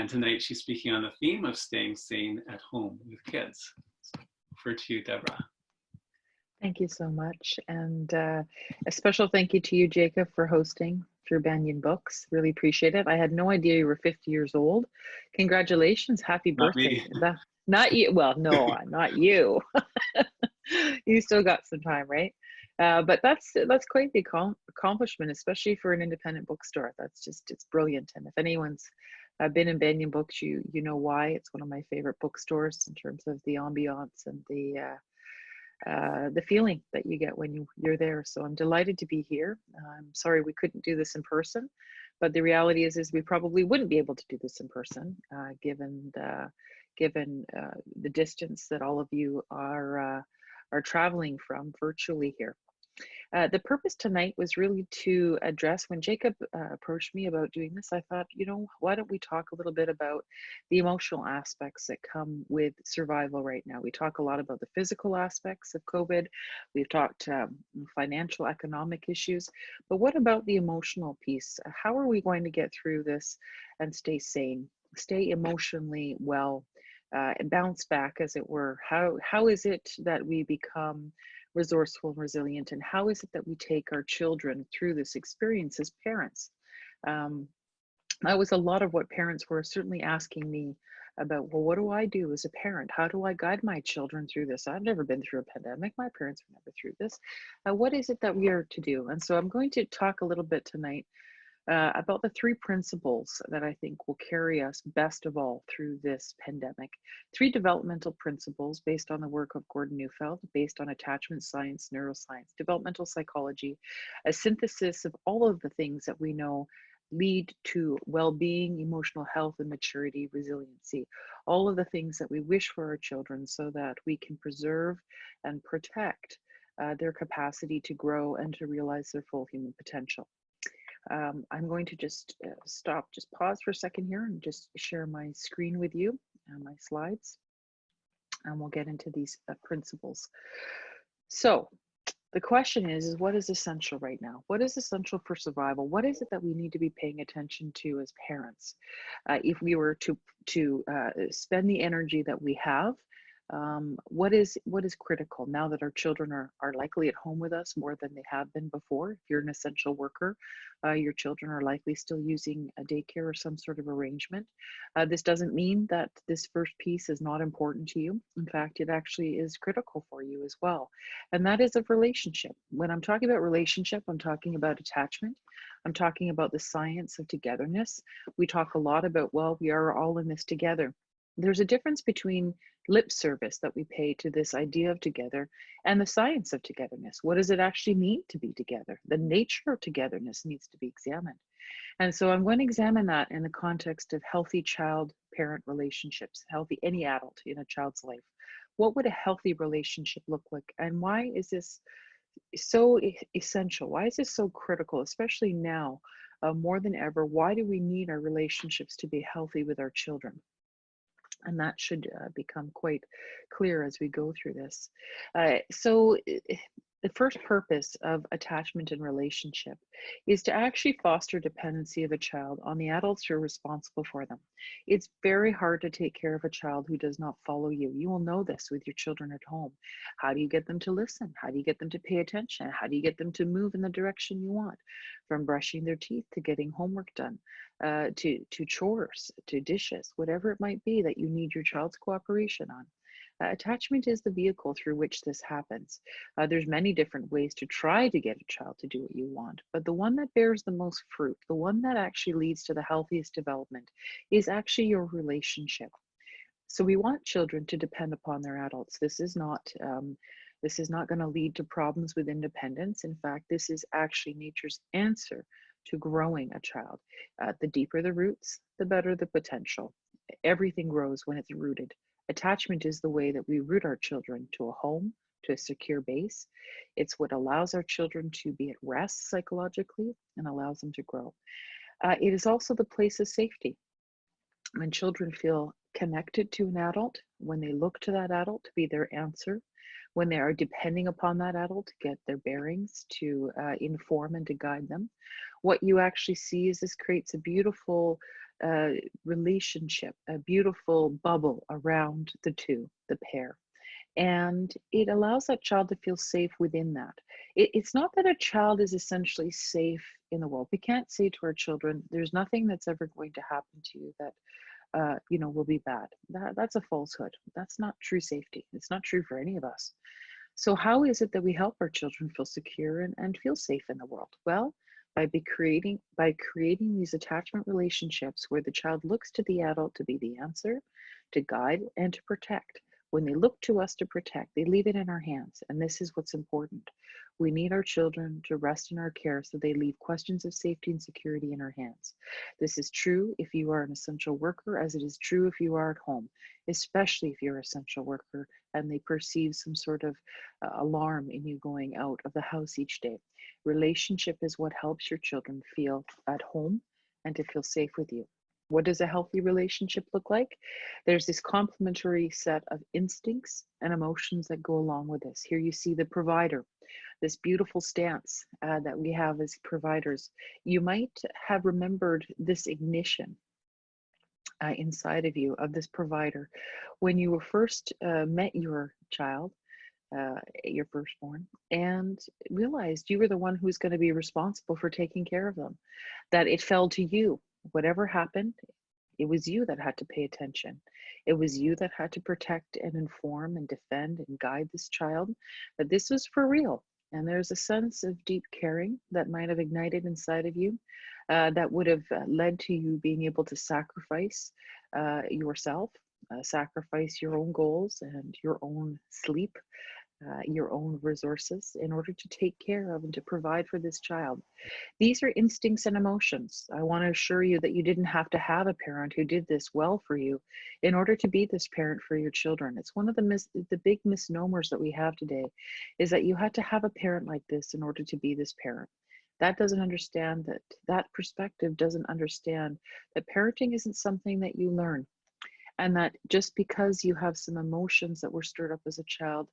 And tonight she's speaking on the theme of staying sane at home with kids. So over to you, Deborah. Thank you so much. And a special thank you to you, Jacob, for hosting through Banyen Books. Really appreciate it. I had no idea you were 50 years old. Congratulations. Happy Not birthday. me. Not you. Well, no, not you. You still got some time, right? But that's quite the accomplishment, especially for an independent bookstore. It's brilliant. And if anyone's been in Banyen Books, you know why. It's one of my favorite bookstores in terms of the ambiance and the feeling that you get when you're there. So I'm delighted to be here. I'm sorry we couldn't do this in person, but the reality is we probably wouldn't be able to do this in person, given the distance that all of you are traveling from virtually here. The purpose tonight was really to address, when Jacob approached me about doing this, I thought, why don't we talk a little bit about the emotional aspects that come with survival right now. We talk a lot about the physical aspects of COVID. We've talked financial, economic issues, but what about the emotional piece? How are we going to get through this and stay sane, stay emotionally well, and bounce back, as it were? How is it that we become resourceful and resilient, and how is it that we take our children through this experience as parents? That was a lot of what parents were certainly asking me about. Well, what do I do as a parent? How do I guide my children through this? I've never been through a pandemic. My parents were never through this. What is it that we are to do? And so I'm going to talk a little bit tonight about the 3 principles that I think will carry us best of all through this pandemic. 3 developmental principles based on the work of Gordon Neufeld, based on attachment science, neuroscience, developmental psychology, a synthesis of all of the things that we know lead to well-being, emotional health, and maturity, resiliency, all of the things that we wish for our children so that we can preserve and protect their capacity to grow and to realize their full human potential. I'm going to just pause for a second here and just share my screen with you and my slides, and we'll get into these principles. So the question is what is essential right now? What is essential for survival? What is it that we need to be paying attention to as parents? If we were to spend the energy that we have, what is critical now that our children are likely at home with us more than they have been before? If you're an essential worker, your children are likely still using a daycare or some sort of arrangement. This doesn't mean that this first piece is not important to you. In fact, it actually is critical for you as well. And that is a relationship. When I'm talking about relationship, I'm talking about attachment. I'm talking about the science of togetherness. We talk a lot about, well, we are all in this together. There's a difference between lip service that we pay to this idea of together and the science of togetherness. What does it actually mean to be together? The nature of togetherness needs to be examined. And so I'm going to examine that in the context of healthy child-parent relationships, healthy any adult in a child's life. What would a healthy relationship look like? And why is this so essential? Why is this so critical, especially now, more than ever? Why do we need our relationships to be healthy with our children? And that should become quite clear as we go through this. So the first purpose of attachment and relationship is to actually foster dependency of a child on the adults who are responsible for them. It's very hard to take care of a child who does not follow you. You will know this with your children at home. How do you get them to listen? How do you get them to pay attention? How do you get them to move in the direction you want? From brushing their teeth to getting homework done, to chores, to dishes, whatever it might be that you need your child's cooperation on. Attachment is the vehicle through which this happens. There's many different ways to try to get a child to do what you want, but the one that bears the most fruit, the one that actually leads to the healthiest development, is actually your relationship. So we want children to depend upon their adults. This is not going to lead to problems with independence. In fact, this is actually nature's answer to growing a child. The deeper the roots, the better the potential. Everything grows when it's rooted. Attachment is the way that we root our children to a home, to a secure base. It's what allows our children to be at rest psychologically and allows them to grow. It is also the place of safety. When children feel connected to an adult, when they look to that adult to be their answer, when they are depending upon that adult to get their bearings, to inform and to guide them, what you actually see is this creates a beautiful relationship, a beautiful bubble around the two, the pair. And it allows that child to feel safe within that. It's not that a child is essentially safe in the world. We can't say to our children, there's nothing that's ever going to happen to you that will be bad. That's a falsehood. That's not true safety. It's not true for any of us. So how is it that we help our children feel secure and feel safe in the world? Well, by creating these attachment relationships where the child looks to the adult to be the answer, to guide, and to protect. When they look to us to protect, they leave it in our hands. And this is what's important. We need our children to rest in our care so they leave questions of safety and security in our hands. This is true if you are an essential worker, as it is true if you are at home, especially if you're an essential worker and they perceive some sort of alarm in you going out of the house each day. Relationship is what helps your children feel at home and to feel safe with you. What does a healthy relationship look like? There's this complementary set of instincts and emotions that go along with this. Here you see the provider, this beautiful stance that we have as providers. You might have remembered this ignition inside of you of this provider when you were first met your child, your firstborn, and realized you were the one who's going to be responsible for taking care of them, that it fell to you. Whatever happened, it was you that had to pay attention. It was you that had to protect and inform and defend and guide this child, that this was for real. And there's a sense of deep caring that might have ignited inside of you that would have led to you being able to sacrifice yourself, sacrifice your own goals and your own sleep, your own resources in order to take care of and to provide for this child. These are instincts and emotions. I want to assure you that you didn't have to have a parent who did this well for you in order to be this parent for your children. It's one of the big misnomers that we have today, is that you had to have a parent like this in order to be this parent. That doesn't understand that perspective doesn't understand that parenting isn't something that you learn, and that just because you have some emotions that were stirred up as a child,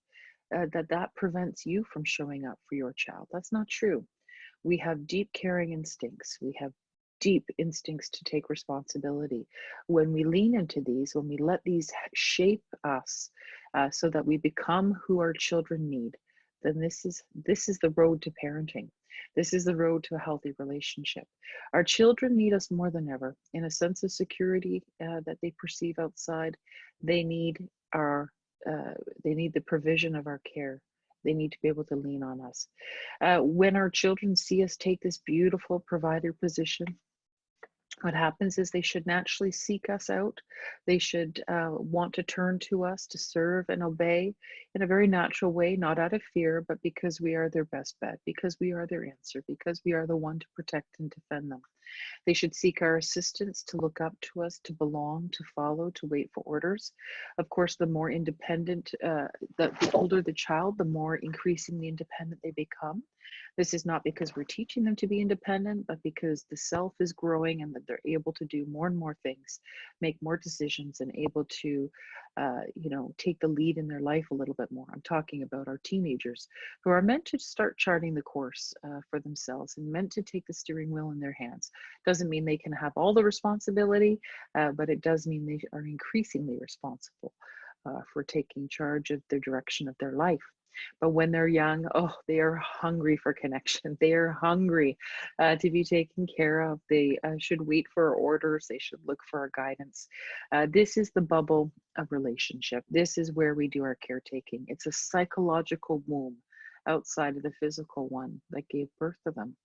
that prevents you from showing up for your child. That's not true. We have deep caring instincts. We have deep instincts to take responsibility. When we lean into these, when we let these shape us so that we become who our children need, then this is the road to parenting. This is the road to a healthy relationship. Our children need us more than ever in a sense of security that they perceive outside. They need the provision of our care. They need to be able to lean on us. When our children see us take this beautiful provider position, what happens is they should naturally seek us out. They should want to turn to us to serve and obey in a very natural way, not out of fear, but because we are their best bet, because we are their answer, because we are the one to protect and defend them. They should seek our assistance, to look up to us, to belong, to follow, to wait for orders. Of course, the more independent, the older the child, the more increasingly independent they become. This is not because we're teaching them to be independent, but because the self is growing and that they're able to do more and more things, make more decisions, and able to, take the lead in their life a little bit more. I'm talking about our teenagers who are meant to start charting the course for themselves and meant to take the steering wheel in their hands. Doesn't mean they can have all the responsibility, but it does mean they are increasingly responsible for taking charge of the direction of their life. But when they're young, they are hungry for connection. They are hungry to be taken care of. They should wait for our orders. They should look for our guidance. This is the bubble of relationship. This is where we do our caretaking. It's a psychological womb outside of the physical one that gave birth to them.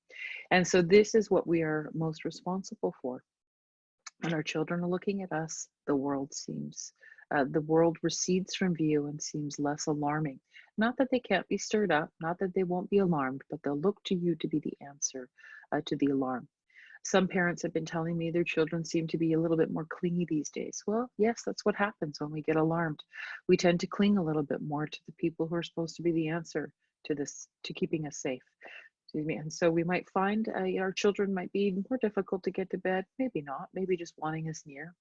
And so this is what we are most responsible for. When our children are looking at us, the world recedes from view and seems less alarming. Not that they can't be stirred up, not that they won't be alarmed, but they'll look to you to be the answer to the alarm. Some parents have been telling me their children seem to be a little bit more clingy these days. Well, yes, that's what happens when we get alarmed. We tend to cling a little bit more to the people who are supposed to be the answer to this, to keeping us safe. And so we might find our children might be more difficult to get to bed. Maybe not. Maybe just wanting us near.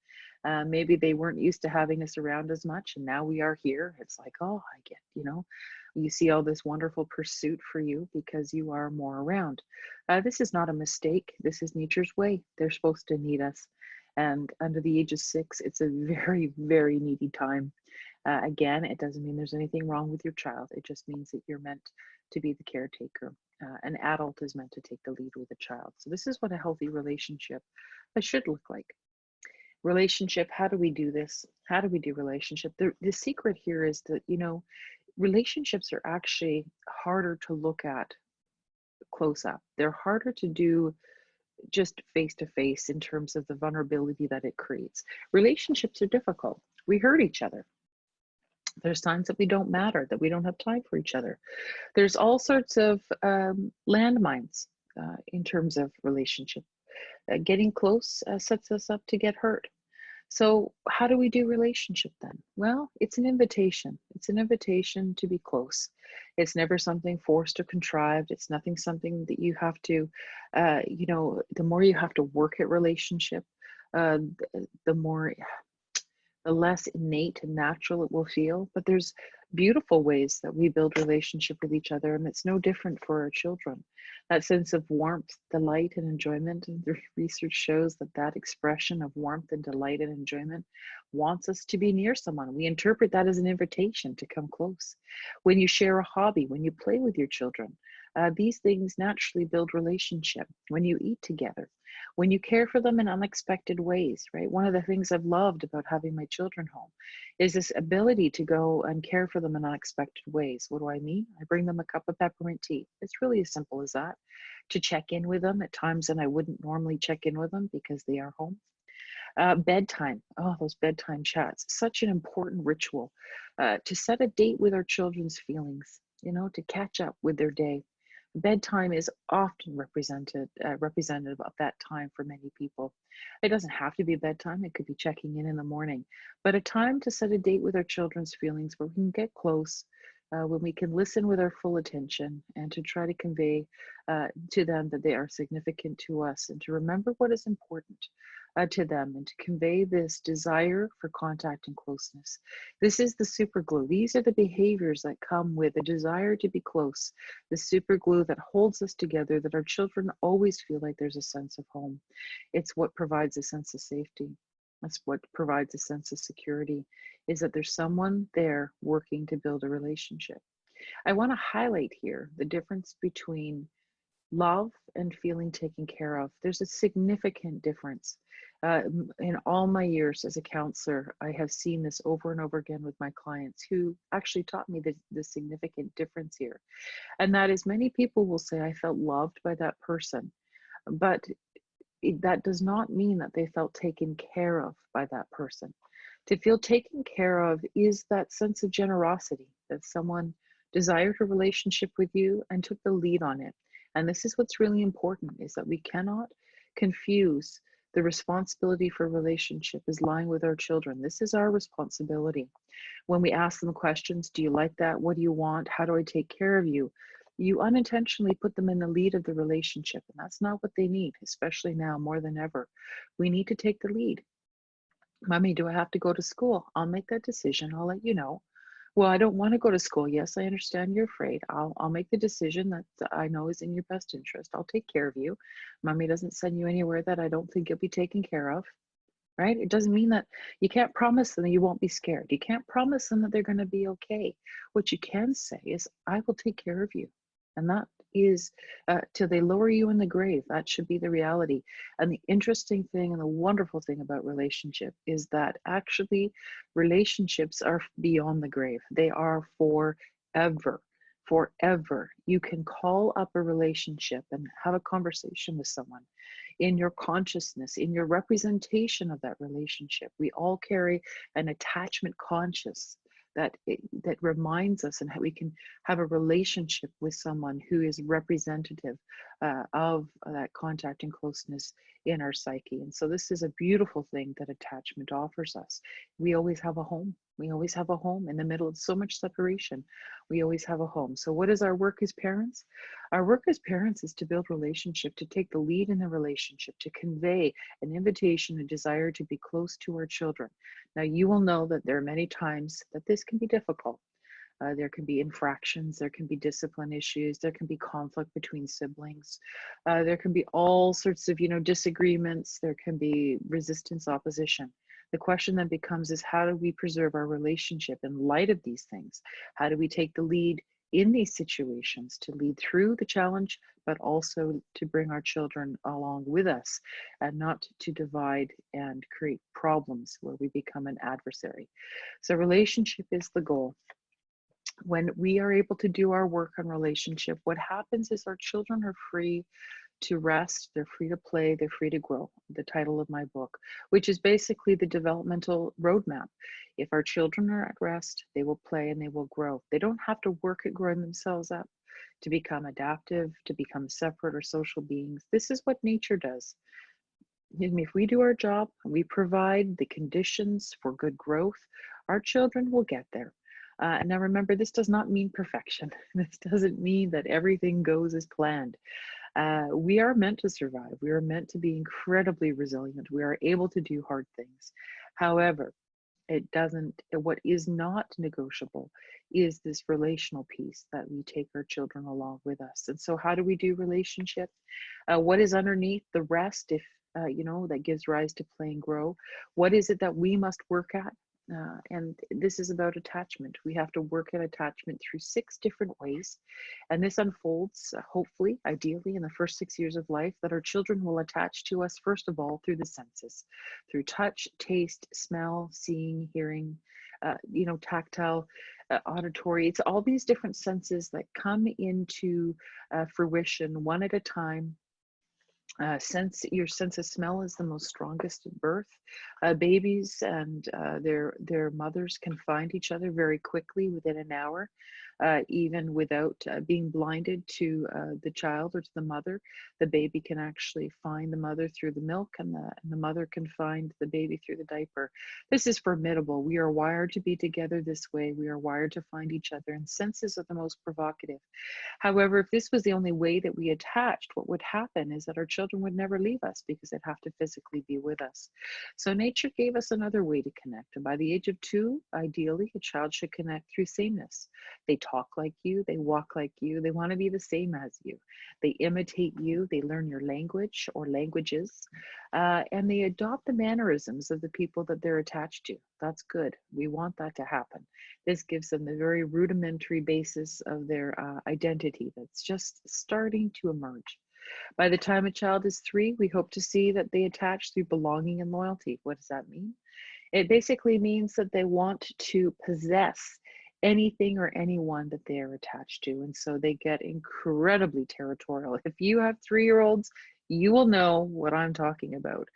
Maybe they weren't used to having us around as much, and now we are here. It's like, I get, you see all this wonderful pursuit for you because you are more around. This is not a mistake. This is nature's way. They're supposed to need us. And under the age of 6, it's a very, very needy time. Again, it doesn't mean there's anything wrong with your child. It just means that you're meant to be the caretaker. An adult is meant to take the lead with a child. So this is what a healthy relationship should look like. Relationship, how do we do this? How do we do relationship? The secret here is that, relationships are actually harder to look at close up. They're harder to do just face to face in terms of the vulnerability that it creates. Relationships are difficult. We hurt each other. There's times that we don't matter, that we don't have time for each other. There's all sorts of landmines in terms of relationship. Getting close sets us up to get hurt. So how do we do relationship then? Well, it's an invitation. It's an invitation to be close. It's never something forced or contrived. It's nothing something that you have to, the more you have to work at relationship, the more the less innate and natural it will feel. But there's beautiful ways that we build relationship with each other, and it's no different for our children. That sense of warmth, delight, and enjoyment, and the research shows that that expression of warmth and delight and enjoyment wants us to be near someone. We interpret that as an invitation to come close. When you share a hobby, when you play with your children, these things naturally build relationship. When you eat together, when you care for them in unexpected ways, right? One of the things I've loved about having my children home is this ability to go and care for them in unexpected ways. What do I mean? I bring them a cup of peppermint tea. It's really as simple as that. To check in with them at times that I wouldn't normally check in with them because they are home. Bedtime, oh, those bedtime chats, such an important ritual. To set a date with our children's feelings, to catch up with their day. Bedtime is often representative of that time for many people. It doesn't have to be bedtime, it could be checking in the morning, but a time to set a date with our children's feelings where we can get close, when we can listen with our full attention and to try to convey to them that they are significant to us and to remember what is important to them and to convey this desire for contact and closeness. This is the super glue. These are the behaviors that come with a desire to be close, the super glue that holds us together, that our children always feel like there's a sense of home. It's what provides a sense of safety. That's what provides a sense of security, is that there's someone there working to build a relationship. I want to highlight here the difference between love and feeling taken care of. There's a significant difference. In all my years as a counselor, I have seen this over and over again with my clients who actually taught me the significant difference here. And that is, many people will say, I felt loved by that person, but that does not mean that they felt taken care of by that person. To feel taken care of is that sense of generosity, that someone desired a relationship with you and took the lead on it. And this is what's really important, is that we cannot confuse the responsibility for relationship as lying with our children. This is our responsibility. When we ask them questions, do you like that? What do you want? How do I take care of you? You unintentionally put them in the lead of the relationship, and that's not what they need, especially now more than ever. We need to take the lead. Mommy, do I have to go to school? I'll make that decision. I'll let you know. Well, I don't want to go to school. Yes, I understand you're afraid. I'll make the decision that I know is in your best interest. I'll take care of you. Mommy doesn't send you anywhere that I don't think you'll be taken care of, right? It doesn't mean that you can't promise them that you won't be scared. You can't promise them that they're going to be okay. What you can say is, I will take care of you. And that is till they lower you in the grave. That should be the reality. And the interesting thing and the wonderful thing about relationship is that actually relationships are beyond the grave. They are forever. Forever. You can call up a relationship and have a conversation with someone in your consciousness, in your representation of that relationship. We all carry an attachment conscious that reminds us, and how we can have a relationship with someone who is representative of that contact and closeness in our psyche. And so this is a beautiful thing that attachment offers us. We always have a home. We always have a home in the middle of so much separation. We always have a home. So what is our work as parents? Our work as parents is to build relationship, to take the lead in the relationship, to convey an invitation, a desire to be close to our children. Now, you will know that there are many times that this can be difficult. There can be infractions, there can be discipline issues, there can be conflict between siblings, there can be all sorts of, disagreements, there can be resistance, opposition. The question then becomes is how do we preserve our relationship in light of these things? How do we take the lead in these situations to lead through the challenge, but also to bring our children along with us and not to divide and create problems where we become an adversary. So relationship is the goal. When we are able to do our work on relationship, what happens is our children are free to rest, they're free to play, they're free to grow, the title of my book, which is basically the developmental roadmap. If our children are at rest, they will play and they will grow. They don't have to work at growing themselves up to become adaptive, to become separate or social beings. This is what nature does. If we do our job, we provide the conditions for good growth, our children will get there. And now remember, this does not mean perfection. This doesn't mean that everything goes as planned. We are meant to survive. We are meant to be incredibly resilient. We are able to do hard things. However, what is not negotiable is this relational piece that we take our children along with us. And so how do we do relationship? What is underneath the rest, if, that gives rise to play and grow? What is it that we must work at? And this is about attachment. We have to work at attachment through 6 different ways. And this unfolds, hopefully, ideally, in the first 6 years of life, that our children will attach to us, first of all, through the senses, through touch, taste, smell, seeing, hearing, tactile, auditory. It's all these different senses that come into fruition one at a time. Your sense of smell is the most strongest at birth. Babies and their mothers can find each other very quickly within an hour, even without being blinded to the child or to the mother. The baby can actually find the mother through the milk, and the mother can find the baby through the diaper. This is formidable. We are wired to be together this way. We are wired to find each other, and senses are the most provocative. However, if this was the only way that we attached, what would happen is that our children would never leave us because they'd have to physically be with us. So nature gave us another way to connect. And by the age of 2, ideally, a child should connect through sameness. They talk like you, they walk like you, they want to be the same as you. They imitate you, they learn your language or languages, and they adopt the mannerisms of the people that they're attached to. That's good. We want that to happen. This gives them the very rudimentary basis of their identity that's just starting to emerge. By the time a child is 3, we hope to see that they attach through belonging and loyalty. What does that mean? It basically means that they want to possess anything or anyone that they are attached to. And so they get incredibly territorial. If you have 3-year-olds, you will know what I'm talking about.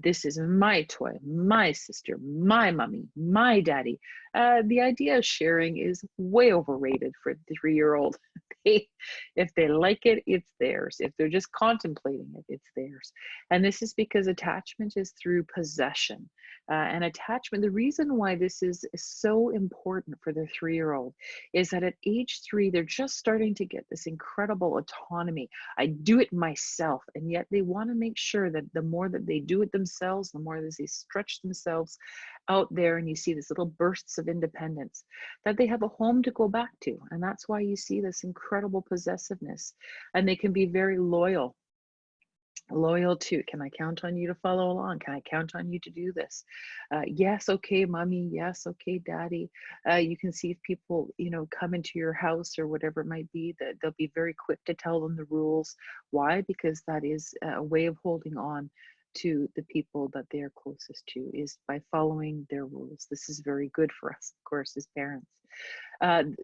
This is my toy, my sister, my mommy, my daddy. The idea of sharing is way overrated for the 3-year-old. If they like it, it's theirs. If they're just contemplating it, it's theirs. And this is because attachment is through possession. And attachment, the reason why this is so important for the 3-year-old is that at age 3, they're just starting to get this incredible autonomy. I do it myself. And yet they want to make sure that the more that they do it themselves, the more that they stretch themselves out there, and you see these little bursts of independence, that they have a home to go back to. And that's why you see this incredible possessiveness. And they can be very loyal to, can I count on you to follow along? Can I count on you to do this? Yes, okay, mommy. Yes, okay, daddy. You can see if people, come into your house or whatever it might be, that they'll be very quick to tell them the rules. Why? Because that is a way of holding on to the people that they are closest to, is by following their rules. This is very good for us, of course, as parents.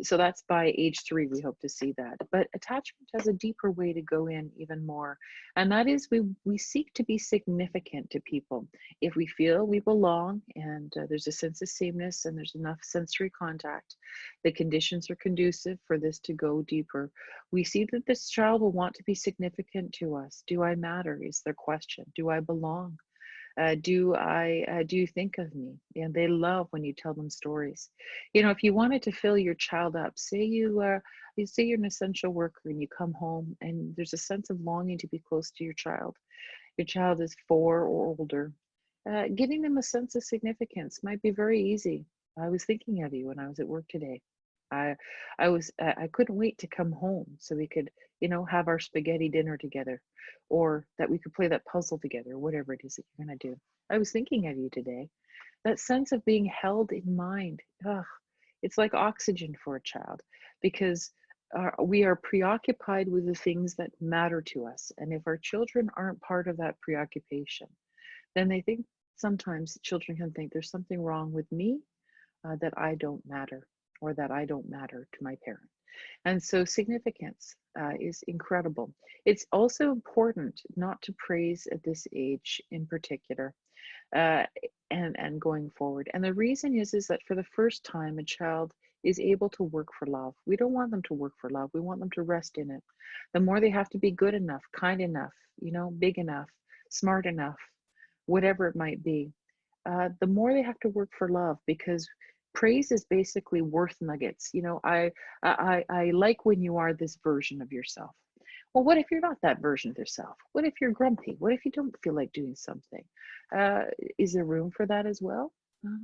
So that's by age 3, we hope to see that. But attachment has a deeper way to go in even more. And that is we seek to be significant to people. If we feel we belong and there's a sense of sameness and there's enough sensory contact, the conditions are conducive for this to go deeper. We see that this child will want to be significant to us. Do I matter is their question. Do I belong? Do you think of me? And they love when you tell them stories. If you wanted to fill your child up, say you say you're an essential worker and you come home and there's a sense of longing to be close to your child. Your child is 4 or older. Giving them a sense of significance might be very easy. I was thinking of you when I was at work today. I couldn't wait to come home so we could, have our spaghetti dinner together, or that we could play that puzzle together, whatever it is that you're going to do. I was thinking of you today. That sense of being held in mind. Ugh, it's like oxygen for a child, because we are preoccupied with the things that matter to us. And if our children aren't part of that preoccupation, then they think, sometimes children can think there's something wrong with me, that I don't matter, or that I don't matter to my parent. And so significance is incredible. It's also important not to praise at this age in particular, uh, and going forward. And the reason is that for the first time, a child is able to work for love. We don't want them to work for love. We want them to rest in it. The more they have to be good enough, kind enough, big enough, smart enough, whatever it might be, the more they have to work for love, because praise is basically worth nuggets. I like when you are this version of yourself. Well, what if you're not that version of yourself? What if you're grumpy? What if you don't feel like doing something? Uh, is there room for that as well?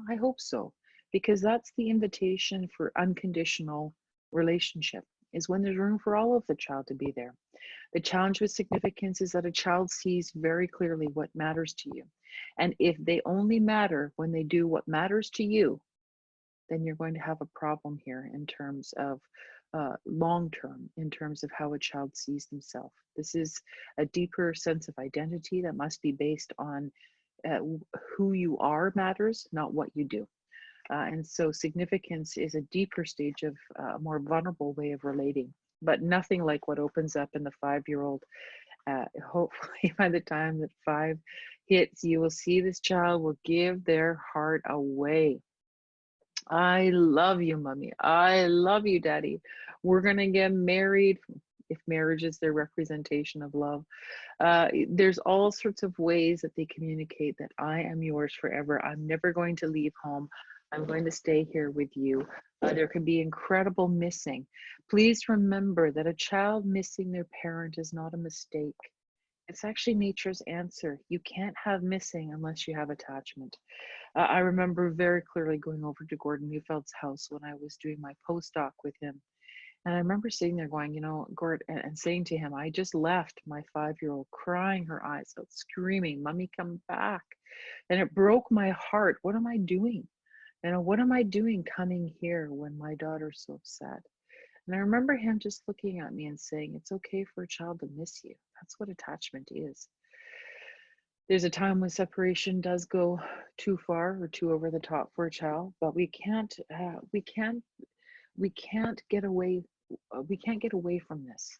I hope so, because that's the invitation for unconditional relationship, is when there's room for all of the child to be there. The challenge with significance is that a child sees very clearly what matters to you. And if they only matter when they do what matters to you, then you're going to have a problem here in terms of long term, in terms of how a child sees themselves. This is a deeper sense of identity that must be based on uh, who you are matters, not what you do. And so significance is a deeper stage of a more vulnerable way of relating, but nothing like what opens up in the 5-year-old. Hopefully by the time that 5 hits, you will see this child will give their heart away. I love you, mommy. I love you, daddy. We're going to get married. If marriage is their representation of love, there's all sorts of ways that they communicate that I am yours forever. I'm never going to leave home. I'm going to stay here with you. There can be incredible missing. Please remember that a child missing their parent is not a mistake. It's actually nature's answer. You can't have missing unless you have attachment. I remember very clearly going over to Gordon Neufeld's house when I was doing my postdoc with him. And I remember sitting there going, Gord, and saying to him, I just left my 5-year-old crying her eyes out, screaming, Mommy, come back. And it broke my heart. What am I doing? What am I doing coming here when my daughter's so upset? And I remember him just looking at me and saying, it's okay for a child to miss you. That's what attachment is. There's a time when separation does go too far or too over the top for a child, but we can't get away. We can't get away from this.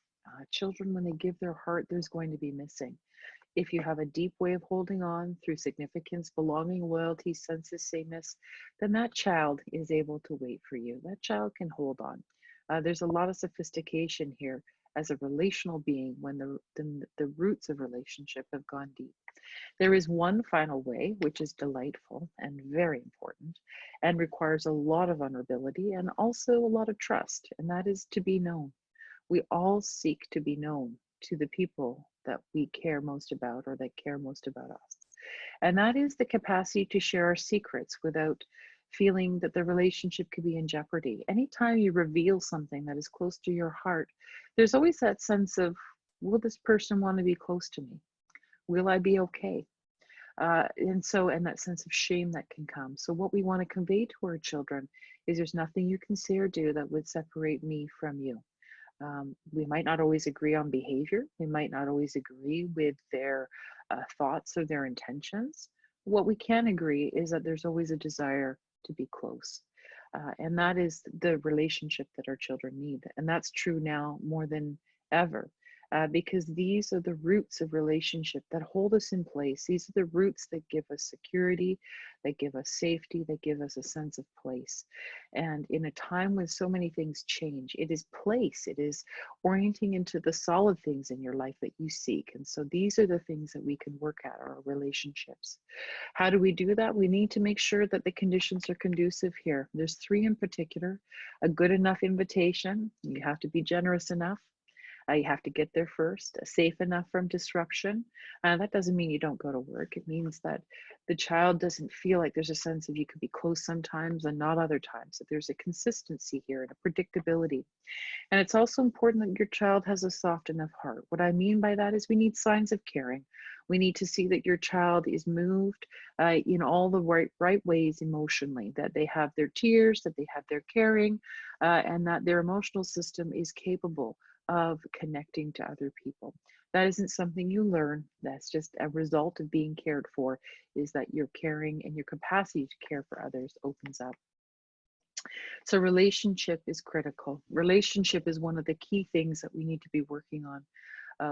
Children, when they give their heart, there's going to be missing. If you have a deep way of holding on through significance, belonging, loyalty, sense of sameness, then that child is able to wait for you. That child can hold on. There's a lot of sophistication here as a relational being when the roots of relationship have gone deep. There is one final way, which is delightful and very important and requires a lot of vulnerability and also a lot of trust, and that is to be known. We all seek to be known to the people that we care most about or that care most about us. And that is the capacity to share our secrets without feeling that the relationship could be in jeopardy. Anytime you reveal something that is close to your heart, there's always that sense of, will this person want to be close to me? Will I be okay? And that sense of shame that can come. So what we want to convey to our children is there's nothing you can say or do that would separate me from you. We might not always agree on behavior. We might not always agree with their thoughts or their intentions. What we can agree is that there's always a desire to be close. And that is the relationship that our children need. And that's true now more than ever. Because these are the roots of relationship that hold us in place. These are the roots that give us security, that give us safety, that give us a sense of place. And in a time when so many things change, it is place, it is orienting into the solid things in your life that you seek. And so these are the things that we can work at, our relationships. How do we do that? We need to make sure that the conditions are conducive here. There's 3 in particular: a good enough invitation. You have to be generous enough. You have to get there first, safe enough from disruption. That doesn't mean you don't go to work. It means that the child doesn't feel like there's a sense of you could be close sometimes and not other times, that there's a consistency here and a predictability. And it's also important that your child has a soft enough heart. What I mean by that is we need signs of caring. We need to see that your child is moved in all the right ways emotionally, that they have their tears, that they have their caring, and that their emotional system is capable of connecting to other people. That isn't something you learn. That's just a result of being cared for, is that your caring and your capacity to care for others opens up. So relationship is critical. Relationship is one of the key things that we need to be working on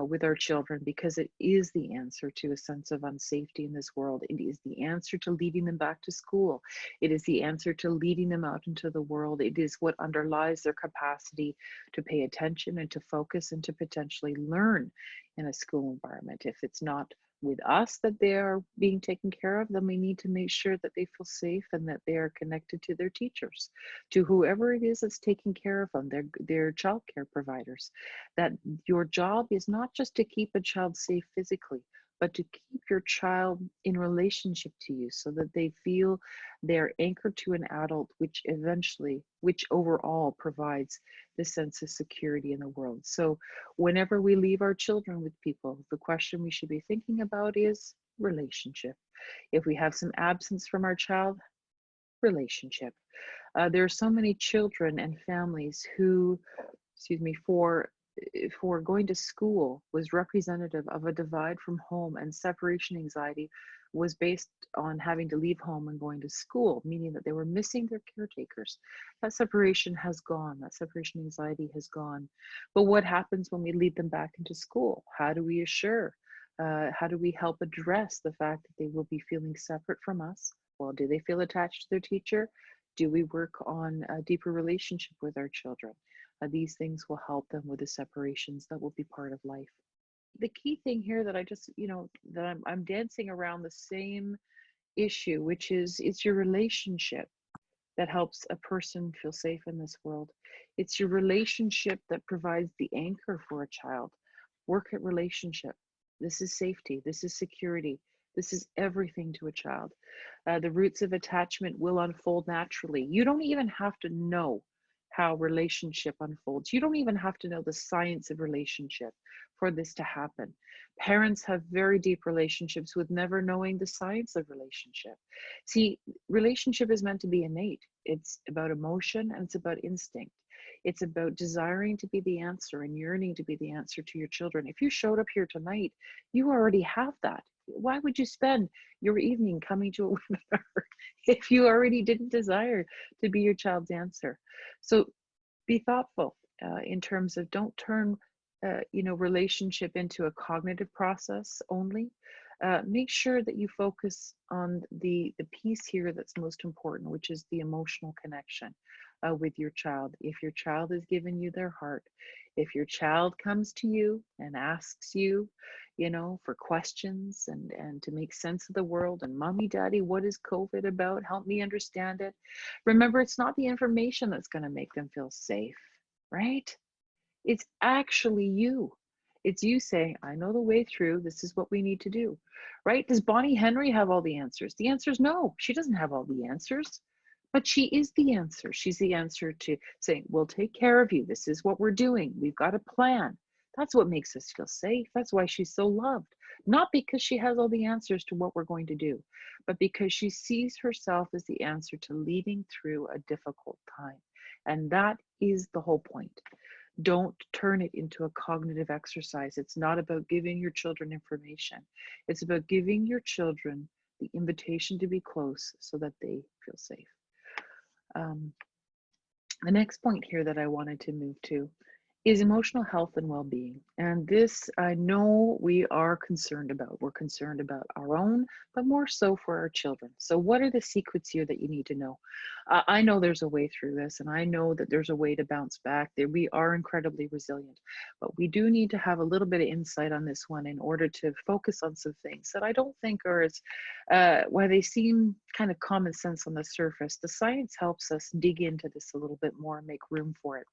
with our children, because it is the answer to a sense of unsafety in this world. It is the answer to leading them back to school. It is the answer to leading them out into the world. It is what underlies their capacity to pay attention and to focus and to potentially learn in a school environment. If it's not with us that they are being taken care of, then we need to make sure that they feel safe and that they are connected to their teachers, to whoever it is that's taking care of them, their child care providers. That your job is not just to keep a child safe physically, but to keep your child in relationship to you so that they feel they're anchored to an adult, which overall provides the sense of security in the world. So whenever we leave our children with people, the question we should be thinking about is relationship. If we have some absence from our child, relationship. There are so many children and families who, for going to school was representative of a divide from home, and separation anxiety was based on having to leave home and going to school, meaning that they were missing their caretakers. That separation has gone, that separation anxiety has gone. But what happens when we lead them back into school? How do we assure? How do we help address the fact that they will be feeling separate from us? Well, do they feel attached to their teacher? Do we work on a deeper relationship with our children? These things will help them with the separations that will be part of life. The key thing here that I just, that I'm dancing around the same issue, which is it's your relationship that helps a person feel safe in this world. It's your relationship that provides the anchor for a child. Work at relationship. This is safety. This is security. This is everything to a child. The roots of attachment will unfold naturally. You don't even have to know how relationship unfolds. You don't even have to know the science of relationship for this to happen. Parents have very deep relationships with never knowing the science of relationship. See, relationship is meant to be innate. It's about emotion and it's about instinct. It's about desiring to be the answer and yearning to be the answer to your children. If you showed up here tonight, you already have that. Why would you spend your evening coming to a webinar if you already didn't desire to be your child's answer? So be thoughtful in terms of don't turn relationship into a cognitive process only. Make sure that you focus on the piece here that's most important, which is the emotional connection with your child. If your child has given you their heart, if your child comes to you and asks you, for questions and to make sense of the world, and mommy, daddy, what is COVID about? Help me understand it. Remember, it's not the information that's going to make them feel safe, right? It's actually you. It's you saying, I know the way through. This is what we need to do, right? Does Bonnie Henry have all the answers? The answer is no. She doesn't have all the answers, but she is the answer. She's the answer to saying, we'll take care of you. This is what we're doing. We've got a plan. That's what makes us feel safe. That's why she's so loved. Not because she has all the answers to what we're going to do, but because she sees herself as the answer to leading through a difficult time. And that is the whole point. Don't turn it into a cognitive exercise. It's not about giving your children information. It's about giving your children the invitation to be close so that they feel safe. The next point here that I wanted to move to is emotional health and well-being. And this, I know we are concerned about. We're concerned about our own, but more so for our children. So what are the secrets here that you need to know? I know there's a way through this, and I know that there's a way to bounce back. We are incredibly resilient, but we do need to have a little bit of insight on this one in order to focus on some things that I don't think are as, while they seem kind of common sense on the surface, the science helps us dig into this a little bit more and make room for it.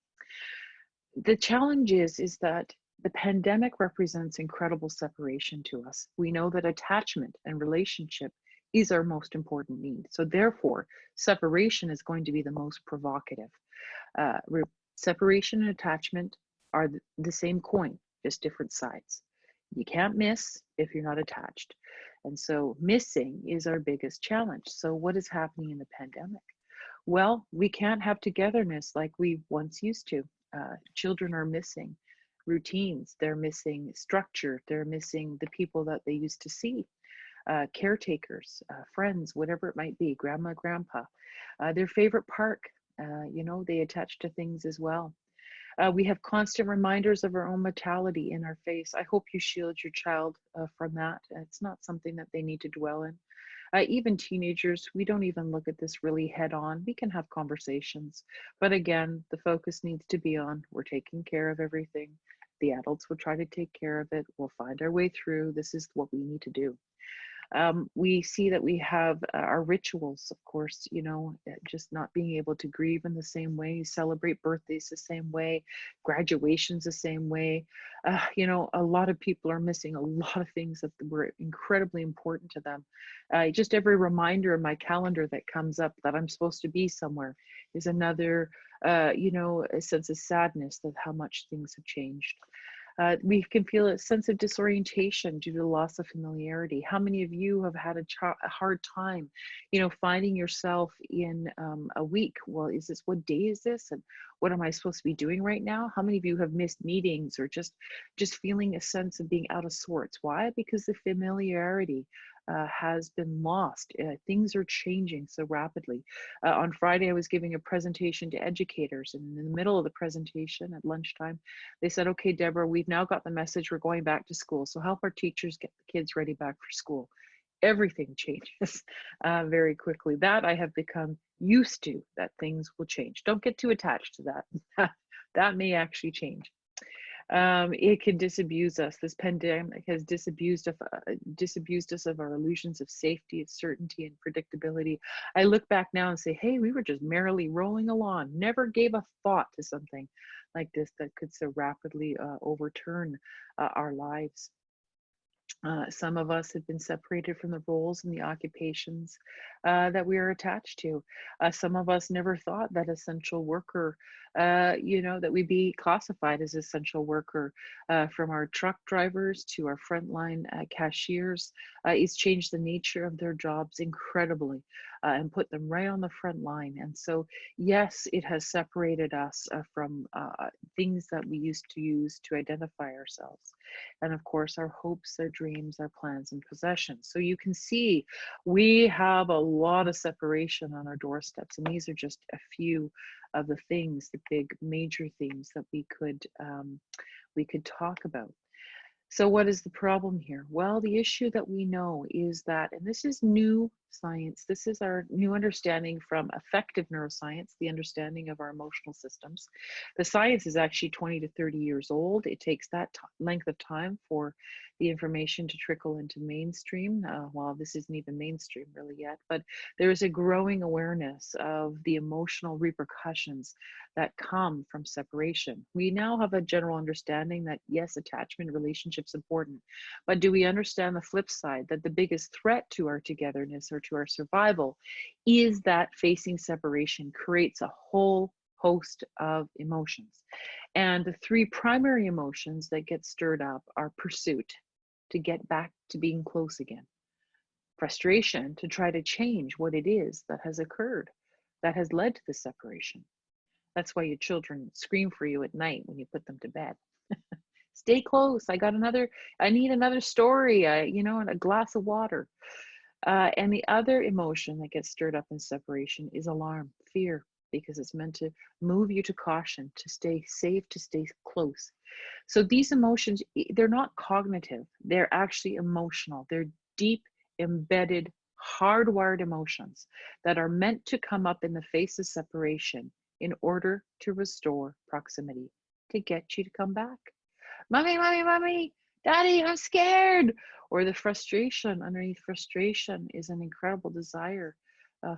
The challenge is that The pandemic represents incredible separation to us. We know that attachment and relationship is our most important need. So therefore, separation is going to be the most provocative. Uh, re- Separation and attachment are the same coin, just different sides. You can't miss if you're not attached. And so missing is our biggest challenge. So what is happening in the pandemic? Well, we can't have togetherness like we once used to. Children are missing routines, they're missing structure, they're missing the people that they used to see, caretakers, friends, whatever it might be, grandma, grandpa, their favorite park. They attach to things as well. We have constant reminders of our own mortality in our face. I hope you shield your child from that. It's not something that they need to dwell in. Even teenagers, we don't even look at this really head on. We can have conversations. But again, the focus needs to be on we're taking care of everything. The adults will try to take care of it. We'll find our way through. This is what we need to do. We see that we have our rituals, of course, just not being able to grieve in the same way, celebrate birthdays the same way, graduations the same way. A lot of people are missing a lot of things that were incredibly important to them. Just every reminder in my calendar that comes up that I'm supposed to be somewhere is another, a sense of sadness of how much things have changed. We can feel a sense of disorientation due to the loss of familiarity. How many of you have had a hard time, finding yourself in a week? Well, what day is this? And what am I supposed to be doing right now? How many of you have missed meetings or just feeling a sense of being out of sorts? Why? Because the familiarity has been lost. Things are changing so rapidly. On Friday, I was giving a presentation to educators, and in the middle of the presentation at lunchtime, they said, okay, Deborah, we've now got the message, we're going back to school. So help our teachers get the kids ready back for school. Everything changes very quickly. That I have become used to, that things will change. Don't get too attached to that. That may actually change. It can disabuse us. This pandemic has disabused us of our illusions of safety, of certainty, and predictability. I look back now and say, hey, we were just merrily rolling along, never gave a thought to something like this that could so rapidly overturn our lives. Some of us have been separated from the roles and the occupations that we are attached to. Some of us never thought that essential worker, that we'd be classified as essential worker, from our truck drivers to our frontline cashiers. It's changed the nature of their jobs incredibly and put them right on the front line. And so, yes, it has separated us from things that we used to use to identify ourselves. And of course, our hopes, our dreams, our plans and possessions. So you can see we have a lot of separation on our doorsteps. And these are just a few of the things, the big major themes that we could talk about. So what is the problem here? Well, the issue that we know is that, and this is new science, this is our new understanding from affective neuroscience, the understanding of our emotional systems. The science is actually 20 to 30 years old. It takes that length of time for the information to trickle into mainstream. Well, this isn't even mainstream really yet, but there is a growing awareness of the emotional repercussions that come from separation. We now have a general understanding that yes, attachment relationship's important, but do we understand the flip side, that the biggest threat to our togetherness or to our survival is that facing separation creates a whole host of emotions. And the three primary emotions that get stirred up are pursuit, to get back to being close again; frustration, to try to change what it is that has occurred, that has led to the separation. That's why your children scream for you at night when you put them to bed. Stay close. I need another story, and a glass of water. And the other emotion that gets stirred up in separation is alarm, fear, because it's meant to move you to caution, to stay safe, to stay close. So these emotions, they're not cognitive, they're actually emotional. They're deep, embedded, hardwired emotions that are meant to come up in the face of separation in order to restore proximity, to get you to come back. Mommy, mommy, mommy, daddy, I'm scared. Or the frustration, underneath frustration is an incredible desire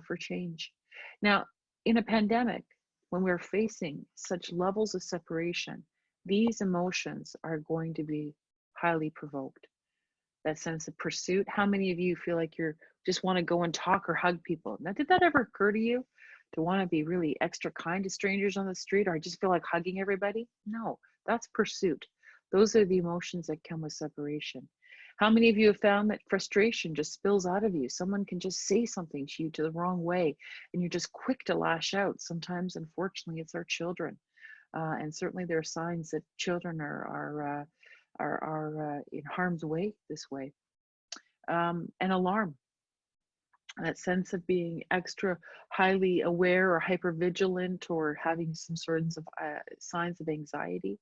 for change. Now, in a pandemic, when we're facing such levels of separation, these emotions are going to be highly provoked. That sense of pursuit. How many of you feel like you're just want to go and talk or hug people? Now, did that ever occur to you to want to be really extra kind to strangers on the street, or I just feel like hugging everybody? No, that's pursuit. Those are the emotions that come with separation. How many of you have found that frustration just spills out of you? Someone can just say something to you to the wrong way, and you're just quick to lash out. Sometimes, unfortunately, it's our children. And certainly there are signs that children are in harm's way this way. And alarm, that sense of being extra highly aware or hypervigilant or having some sorts of signs of anxiety,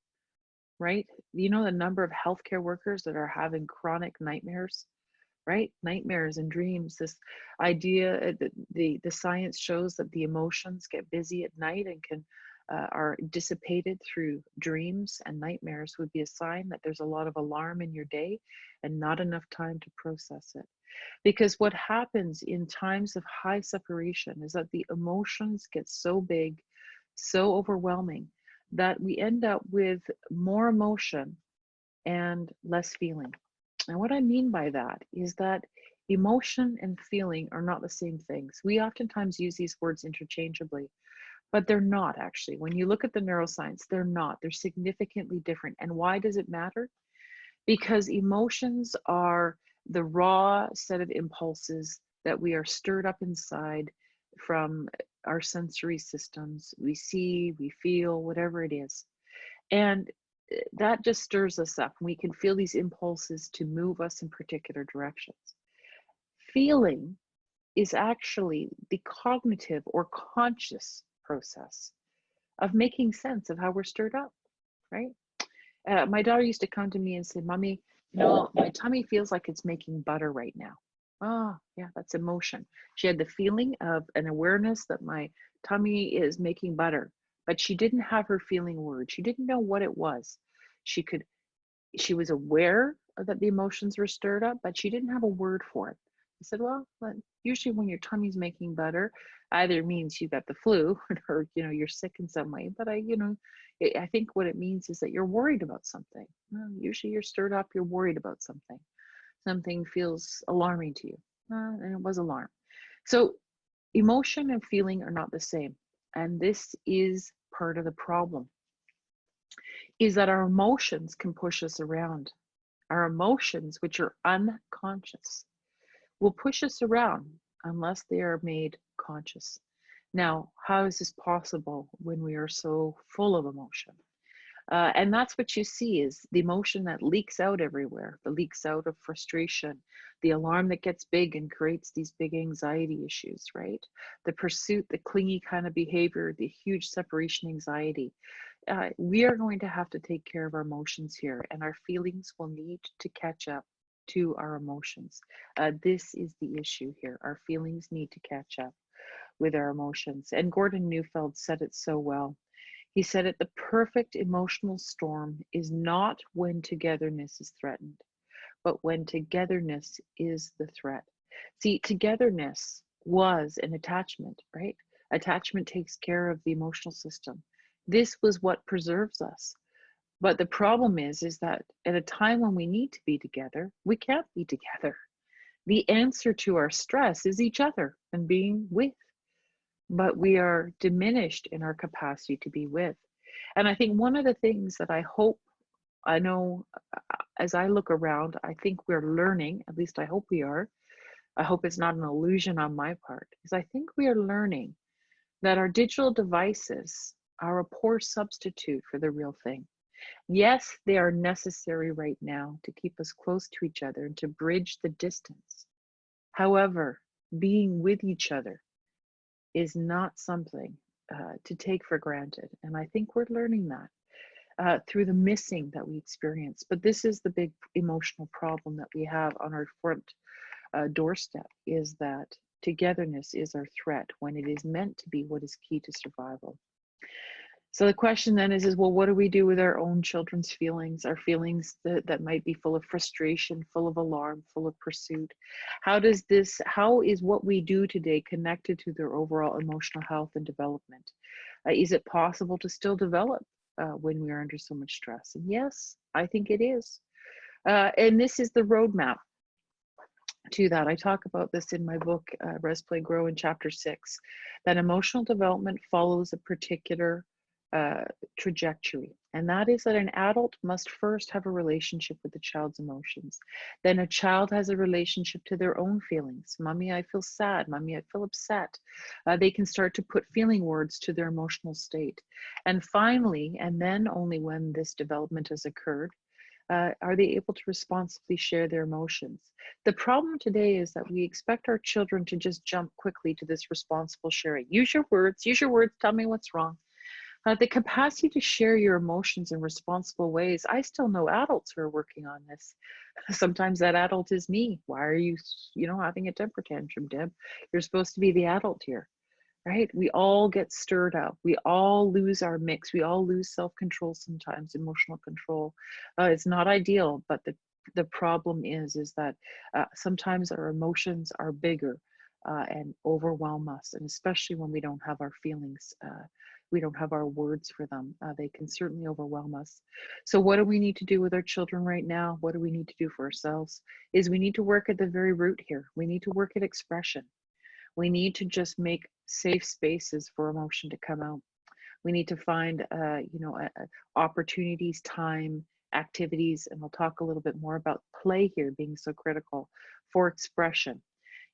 right? You know the number of healthcare workers that are having chronic nightmares, right? Nightmares and dreams. This idea, the science shows that the emotions get busy at night and can are dissipated through dreams, and nightmares would be a sign that there's a lot of alarm in your day and not enough time to process it. Because what happens in times of high separation is that the emotions get so big, so overwhelming, that we end up with more emotion and less feeling. And what I mean by that is that emotion and feeling are not the same things. We oftentimes use these words interchangeably, but they're not actually. When you look at the neuroscience, they're not. They're significantly different. And why does it matter? Because emotions are the raw set of impulses that we are stirred up inside from our sensory systems. We see, we feel, whatever it is. And that just stirs us up. We can feel these impulses to move us in particular directions. Feeling is actually the cognitive or conscious process of making sense of how we're stirred up, right? My daughter used to come to me and say, "Mommy, no, my tummy feels like it's making butter right now." Oh, yeah, that's emotion. She had the feeling of an awareness that my tummy is making butter, but she didn't have her feeling word. She didn't know what it was. She was aware that the emotions were stirred up, but she didn't have a word for it. I said, well, usually when your tummy's making butter, either means you got the flu or, you're sick in some way. But I think what it means is that you're worried about something. Well, usually you're stirred up, you're worried about something. Something feels alarming to you. And it was alarm. So emotion and feeling are not the same. And this is part of the problem, is that our emotions can push us around. Our emotions, which are unconscious, will push us around unless they are made conscious. Now, how is this possible when we are so full of emotion? And that's what you see is the emotion that leaks out everywhere, the leaks out of frustration, the alarm that gets big and creates these big anxiety issues, right? The pursuit, the clingy kind of behavior, the huge separation anxiety. We are going to have to take care of our emotions here, and our feelings will need to catch up to our emotions. This is the issue here. Our feelings need to catch up with our emotions. And Gordon Neufeld said it so well. He said it, the perfect emotional storm is not when togetherness is threatened, but when togetherness is the threat. See, togetherness was an attachment, right? Attachment takes care of the emotional system. This was what preserves us. But the problem is that at a time when we need to be together, we can't be together. The answer to our stress is each other and being with. But we are diminished in our capacity to be with. And I think one of the things that I know as I look around, I think we're learning, at least I hope we are. I hope it's not an illusion on my part, because I think we are learning that our digital devices are a poor substitute for the real thing. Yes, they are necessary right now to keep us close to each other and to bridge the distance. However, being with each other is not something to take for granted. And I think we're learning that through the missing that we experience. But this is the big emotional problem that we have on our front doorstep, is that togetherness is our threat when it is meant to be what is key to survival. So the question then is well, what do we do with our own children's feelings, our feelings that might be full of frustration, full of alarm, full of pursuit? How is what we do today connected to their overall emotional health and development? Is it possible to still develop when we are under so much stress. And yes, I think it is. And this is the roadmap to that. I talk about this in my book, Rest, Play, Grow, in chapter 6, that emotional development follows a particular trajectory. And that is that an adult must first have a relationship with the child's emotions. Then a child has a relationship to their own feelings. Mommy, I feel sad. Mommy, I feel upset. They can start to put feeling words to their emotional state. And finally, and then only when this development has occurred, are they able to responsibly share their emotions? The problem today is that we expect our children to just jump quickly to this responsible sharing. Use your words, tell me what's wrong. The capacity to share your emotions in responsible ways. I still know adults who are working on this. Sometimes that adult is me. Why are you, having a temper tantrum, Deb? You're supposed to be the adult here, right? We all get stirred up. We all lose our mix. We all lose self-control sometimes, emotional control. It's not ideal, but the problem is that sometimes our emotions are bigger and overwhelm us, and especially when we don't have our feelings. We don't have our words for them. They can certainly overwhelm us. So what do we need to do with our children right now? What do we need to do for ourselves? Is we need to work at the very root here. We need to work at expression. We need to just make safe spaces for emotion to come out. We need to find, opportunities, time, activities, and we'll talk a little bit more about play here being so critical for expression.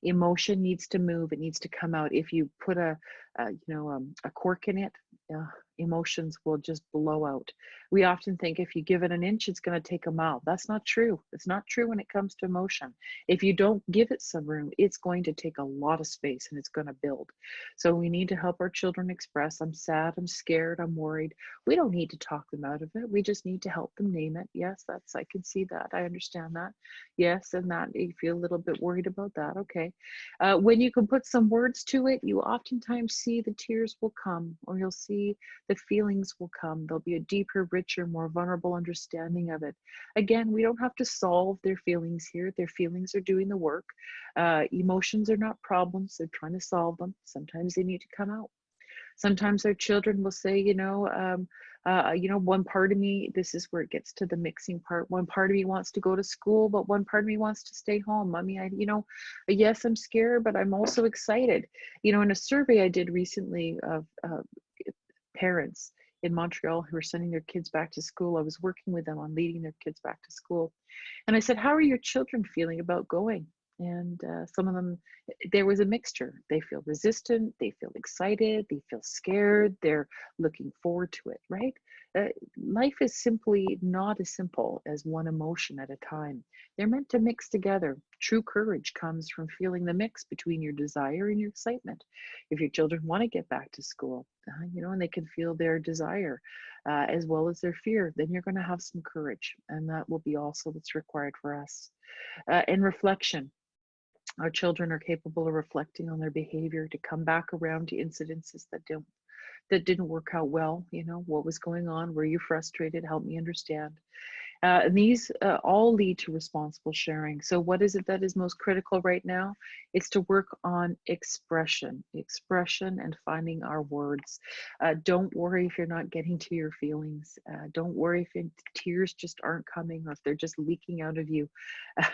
Emotion needs to move. It needs to come out. If you put a cork in it, emotions will just blow out. We often think if you give it an inch, it's going to take a mile. That's not true. It's not true when it comes to emotion. If you don't give it some room, it's going to take a lot of space and it's going to build. So we need to help our children express, I'm sad, I'm scared, I'm worried. We don't need to talk them out of it. We just need to help them name it. Yes, I can see that. I understand that. Yes, and that you feel a little bit worried about that. Okay. When you can put some words to it, you oftentimes see the tears will come, or you'll see the feelings will come. There'll be a deeper, richer, more vulnerable understanding of it. Again, we don't have to solve their feelings here. Their feelings are doing the work. Emotions are not problems. They're trying to solve them. Sometimes they need to come out. Sometimes our children will say, one part of me, this is where it gets to the mixing part. One part of me wants to go to school, but one part of me wants to stay home. Mommy, yes, I'm scared, but I'm also excited. In a survey I did recently of parents in Montreal who are sending their kids back to school, I was working with them on leading their kids back to school. And I said, how are your children feeling about going? And some of them, there was a mixture. They feel resistant, they feel excited, they feel scared, they're looking forward to it, right? Life is simply not as simple as one emotion at a time. They're meant to mix together. True courage comes from feeling the mix between your desire and your excitement. If your children want to get back to school, and they can feel their desire as well as their fear, then you're going to have some courage. And that will be also what's required for us. And reflection. Our children are capable of reflecting on their behavior, to come back around to incidences that didn't work out well. What was going on? Were you frustrated? Help me understand. And these all lead to responsible sharing. So what is it that is most critical right now? It's to work on expression and finding our words. Don't worry if you're not getting to your feelings. Don't worry if tears just aren't coming, or if they're just leaking out of you,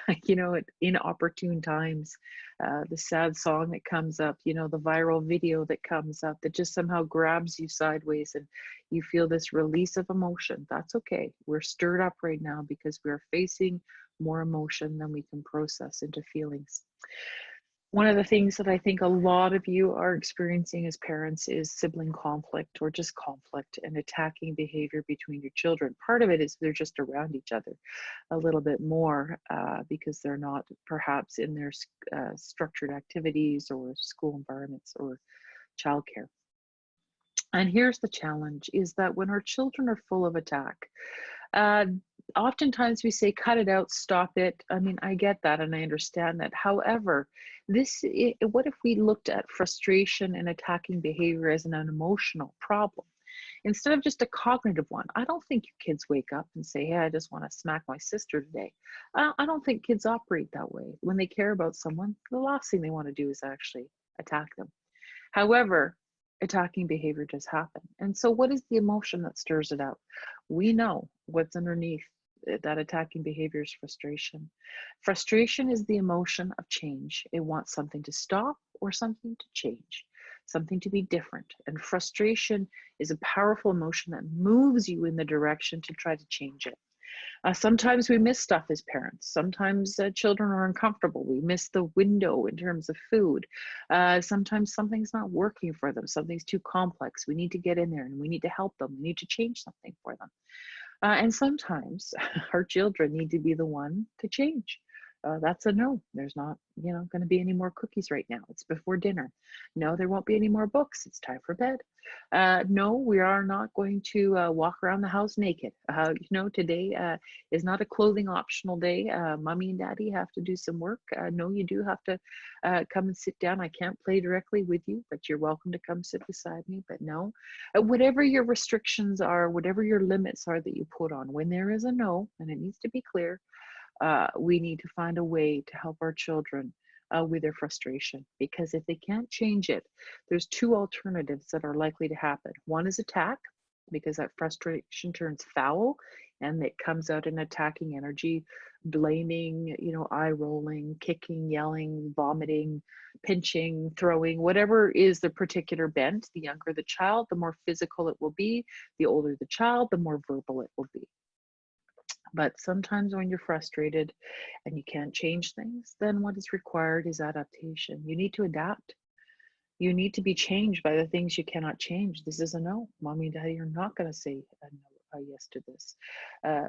at inopportune times. The sad song that comes up, the viral video that comes up that just somehow grabs you sideways and you feel this release of emotion. That's okay. We're stirred up right now because we're facing more emotion than we can process into feelings. One of the things that I think a lot of you are experiencing as parents is sibling conflict, or just conflict and attacking behavior between your children. Part of it is they're just around each other a little bit more because they're not perhaps in their structured activities or school environments or childcare. And here's the challenge, is that when our children are full of attack, oftentimes we say, cut it out, stop it. I mean, I get that and I understand that. However, what if we looked at frustration and attacking behavior as an emotional problem instead of just a cognitive one? I don't think your kids wake up and say, hey, I just want to smack my sister today. I don't think kids operate that way. When they care about someone, the last thing they want to do is actually attack them. However, attacking behavior does happen. And so, what is the emotion that stirs it up? We know what's underneath that attacking behavior is frustration. Frustration is the emotion of change. It wants something to stop or something to change, something to be different. And frustration is a powerful emotion that moves you in the direction to try to change it. Sometimes we miss stuff as parents. Sometimes children are uncomfortable. We miss the window in terms of food. Sometimes something's not working for them. Something's too complex. We need to get in there and we need to help them. We need to change something for them. And sometimes our children need to be the one to change. That's a no. There's not, going to be any more cookies right now. It's before dinner. No, there won't be any more books. It's time for bed. No, we are not going to walk around the house naked. Today is not a clothing optional day. Mommy and daddy have to do some work. No, you do have to come and sit down. I can't play directly with you, but you're welcome to come sit beside me. But no, whatever your restrictions are, whatever your limits are that you put on, when there is a no, and it needs to be clear, we need to find a way to help our children with their frustration. Because if they can't change it, there's two alternatives that are likely to happen. One is attack, because that frustration turns foul and it comes out in attacking energy, blaming, eye rolling, kicking, yelling, vomiting, pinching, throwing, whatever is the particular bent. The younger the child, the more physical it will be. The older the child, the more verbal it will be. But sometimes when you're frustrated and you can't change things, then what is required is adaptation. You need to adapt. You need to be changed by the things you cannot change. This is a no. Mommy and daddy are not going to say a no, a yes to this.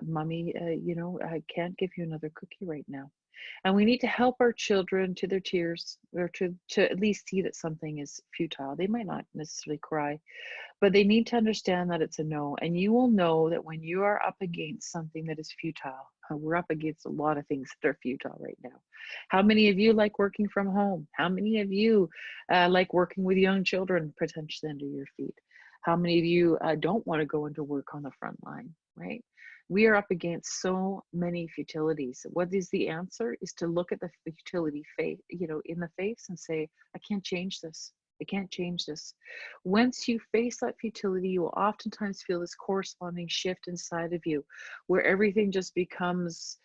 Mommy, I can't give you another cookie right now. And we need to help our children to their tears, or to at least see that something is futile. They might not necessarily cry, but they need to understand that it's a no. And you will know that when you are up against something that is futile. We're up against a lot of things that are futile right now. How many of you like working from home? How many of you like working with young children potentially under your feet? How many of you don't want to go into work on the front line, right? We are up against so many futilities. What is the answer? Is to look at the futility in the face and say, I can't change this. I can't change this. Once you face that futility, you will oftentimes feel this corresponding shift inside of you where everything just becomes,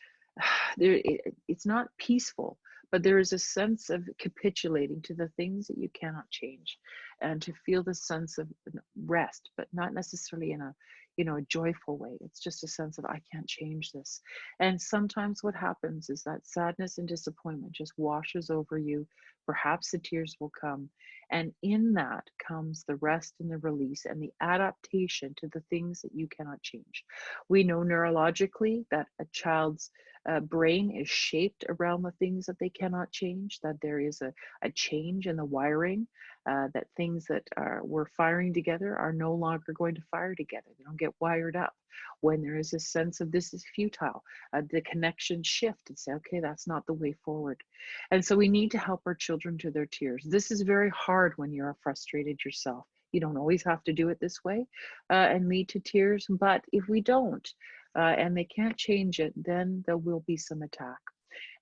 it's not peaceful, but there is a sense of capitulating to the things that you cannot change, and to feel the sense of rest, but not necessarily in a joyful way. It's just a sense of, I can't change this. And sometimes what happens is that sadness and disappointment just washes over you. Perhaps the tears will come. And in that comes the rest and the release and the adaptation to the things that you cannot change. We know neurologically that a child's brain is shaped around the things that they cannot change, that there is a change in the wiring, that things that were firing together are no longer going to fire together. They don't get wired up. When there is a sense of this is futile, the connection shift and say, okay, that's not the way forward. And so we need to help our children to their tears. This is very hard when you're frustrated yourself. You don't always have to do it this way and lead to tears. But if we don't, and they can't change it, then there will be some attack.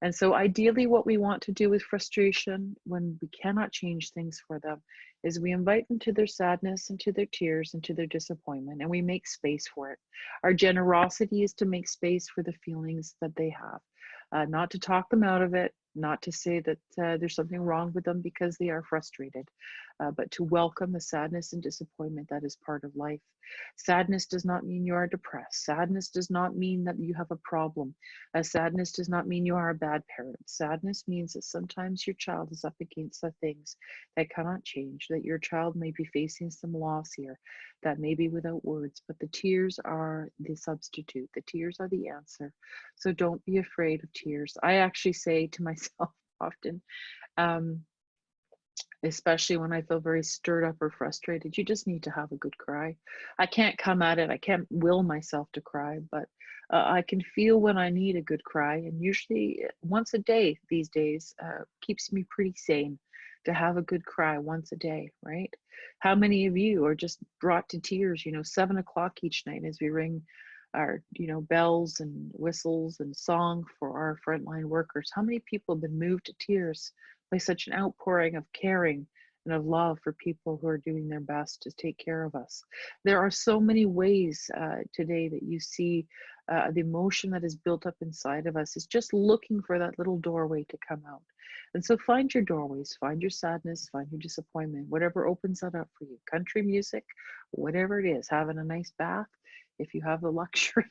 And so ideally what we want to do with frustration when we cannot change things for them is we invite them to their sadness and to their tears and to their disappointment, and we make space for it. Our generosity is to make space for the feelings that they have, not to talk them out of it, not to say that there's something wrong with them because they are frustrated, but to welcome the sadness and disappointment that is part of life. Sadness does not mean you are depressed. Sadness does not mean that you have a problem. Sadness does not mean you are a bad parent. Sadness means that sometimes your child is up against the things that cannot change, that your child may be facing some loss here that may be without words, but the tears are the substitute. The tears are the answer. So don't be afraid of tears. I actually say to myself often, especially when I feel very stirred up or frustrated, you just need to have a good cry. I can't come at it. I can't will myself to cry, but I can feel when I need a good cry. And usually once a day these days keeps me pretty sane to have a good cry once a day, right? How many of you are just brought to tears, 7 o'clock each night as we ring our, bells and whistles and song for our frontline workers? How many people have been moved to tears by such an outpouring of caring and of love for people who are doing their best to take care of us. There are so many ways today that you see the emotion that is built up inside of us is just looking for that little doorway to come out. And so find your doorways, find your sadness, find your disappointment, whatever opens that up for you. Country music, whatever it is, having a nice bath. If you have the luxury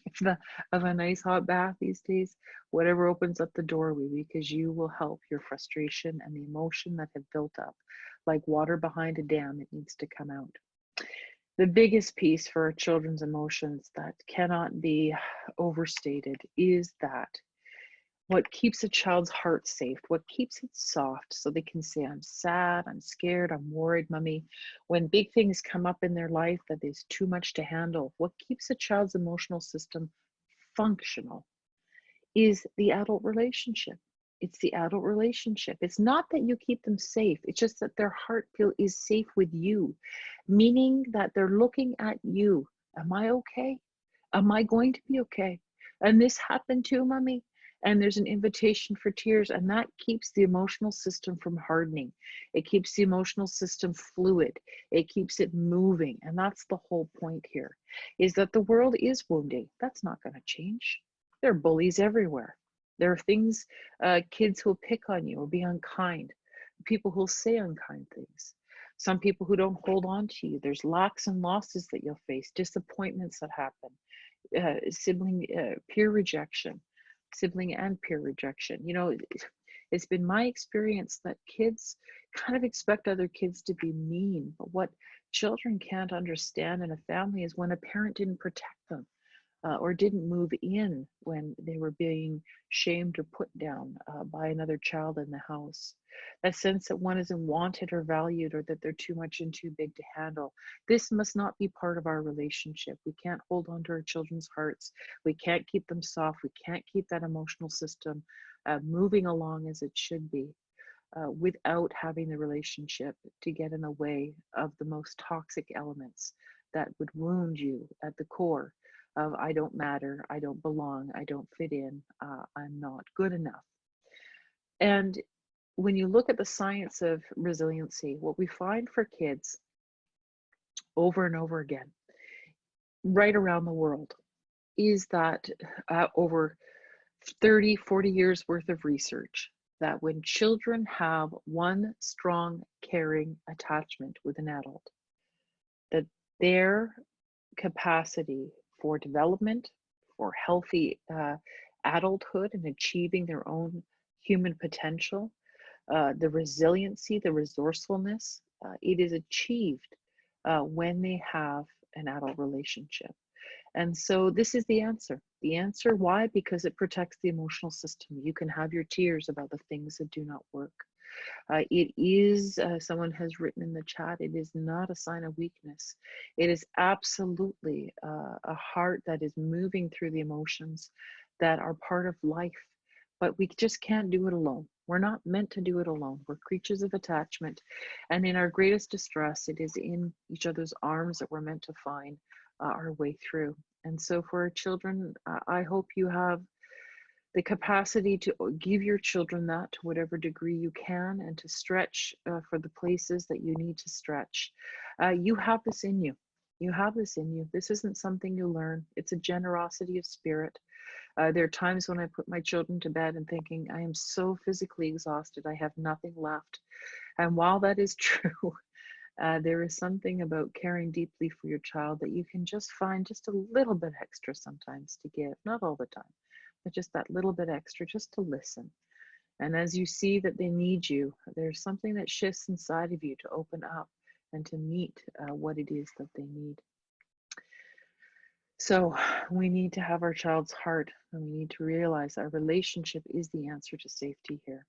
of a nice hot bath these days, whatever opens up the doorway, because you will help your frustration and the emotion that have built up. Like water behind a dam, it needs to come out. The biggest piece for children's emotions that cannot be overstated is that what keeps a child's heart safe, what keeps it soft so they can say, I'm sad, I'm scared, I'm worried, mommy. When big things come up in their life that is too much to handle, what keeps a child's emotional system functional is the adult relationship. It's the adult relationship. It's not that you keep them safe. It's just that their heart is safe with you, meaning that they're looking at you. Am I okay? Am I going to be okay? And this happened too, mommy. And there's an invitation for tears, and that keeps the emotional system from hardening. It keeps the emotional system fluid. It keeps it moving. And that's the whole point here, is that the world is wounding. That's not going to change. There are bullies everywhere. There are things, kids who will pick on you or be unkind, people who will say unkind things, some people who don't hold on to you. There's lacks and losses that you'll face, disappointments that happen, sibling peer rejection, sibling and peer rejection. You know, it's been my experience that kids kind of expect other kids to be mean, but what children can't understand in a family is when a parent didn't protect them. Or didn't move in when they were being shamed or put down by another child in the house. That sense that one isn't wanted or valued, or that they're too much and too big to handle. This must not be part of our relationship. We can't hold on to our children's hearts. We can't keep them soft. We can't keep that emotional system moving along as it should be. Without having the relationship to get in the way of the most toxic elements that would wound you at the core of I don't matter, I don't belong, I don't fit in, I'm not good enough. And when you look at the science of resiliency, what we find for kids over and over again, right around the world, is that over 30, 40 years worth of research, that when children have one strong, caring attachment with an adult, that their capacity for development, for healthy adulthood and achieving their own human potential, the resiliency, the resourcefulness, it is achieved when they have an adult relationship. And so this is the answer. The answer, why? Because it protects the emotional system. You can have your tears about the things that do not work. It is, someone has written in the chat, it is not a sign of weakness. It is absolutely a heart that is moving through the emotions that are part of life, but we just can't do it alone. We're not meant to do it alone. We're creatures of attachment. And in our greatest distress, it is in each other's arms that we're meant to find our way through. And so for our children, I hope you have the capacity to give your children that to whatever degree you can, and to stretch for the places that you need to stretch. You have this in you. You have this in you. This isn't something you learn. It's a generosity of spirit. There are times when I put my children to bed and thinking, I am so physically exhausted, I have nothing left. And while that is true, there is something about caring deeply for your child that you can just find just a little bit extra sometimes to give, not all the time, but just that little bit extra just to listen. And as you see that they need you, there's something that shifts inside of you to open up and to meet what it is that they need. So we need to have our child's heart, and we need to realize our relationship is the answer to safety here.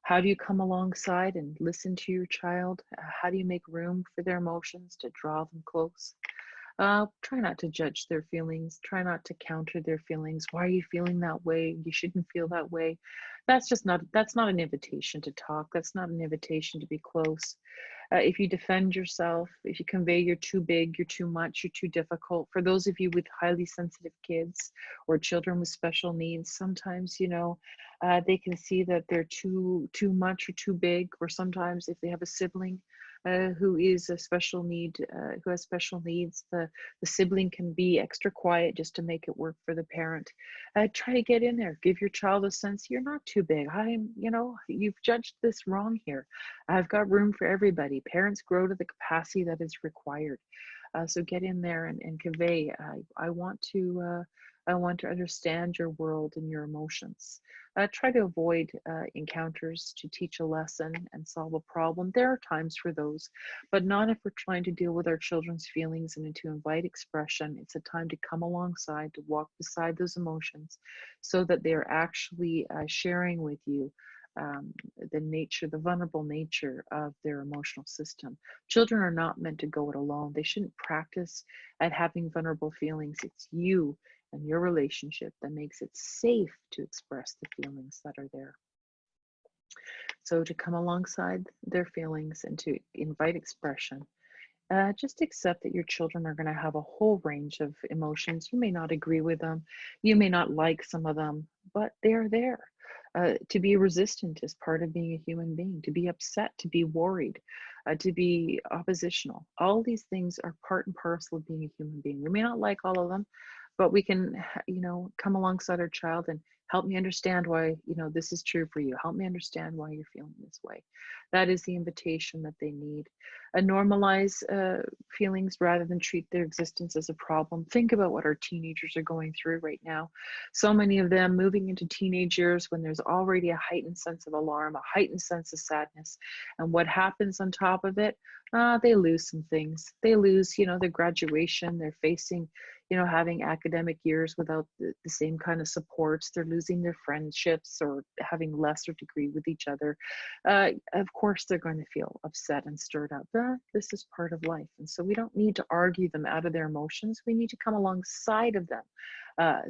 How do you come alongside and listen to your child? How do you make room for their emotions to draw them close? Try not to judge their feelings. Try not to counter their feelings. Why are you feeling that way? You shouldn't feel that way. That's not an invitation to talk. That's not an invitation to be close. If you defend yourself, if you convey you're too big, you're too much, you're too difficult. For those of you with highly sensitive kids or children with special needs, sometimes, they can see that they're too much or too big, or sometimes if they have a sibling who is a special need, who has special needs. The sibling can be extra quiet just to make it work for the parent. Try to get in there. Give your child a sense you're not too big. You've judged this wrong here. I've got room for everybody. Parents grow to the capacity that is required. So get in there and convey, I want to understand your world and your emotions. Try to avoid encounters to teach a lesson and solve a problem. There are times for those, but not if we're trying to deal with our children's feelings and to invite expression. It's a time to come alongside, to walk beside those emotions so that they're actually sharing with you the vulnerable nature of their emotional system. Children are not meant to go it alone. They shouldn't practice at having vulnerable feelings. It's you and your relationship that makes it safe to express the feelings that are there. So to come alongside their feelings and to invite expression, just accept that your children are going to have a whole range of emotions. You may not agree with them, you may not like some of them, but they're there. To be resistant is part of being a human being, to be upset, to be worried, to be oppositional. All these things are part and parcel of being a human being. We may not like all of them, but we can, come alongside our child and help me understand why, this is true for you. Help me understand why you're feeling this way. That is the invitation that they need. Normalize feelings rather than treat their existence as a problem. Think about what our teenagers are going through right now. So many of them moving into teenage years when there's already a heightened sense of alarm, a heightened sense of sadness. And what happens on top of it? They lose some things. They lose, their graduation. They're facing, having academic years without the same kind of supports. They're losing their friendships or having lesser degree with each other. Of course, they're going to feel upset and stirred up. This is part of life. And so we don't need to argue them out of their emotions. We need to come alongside of them,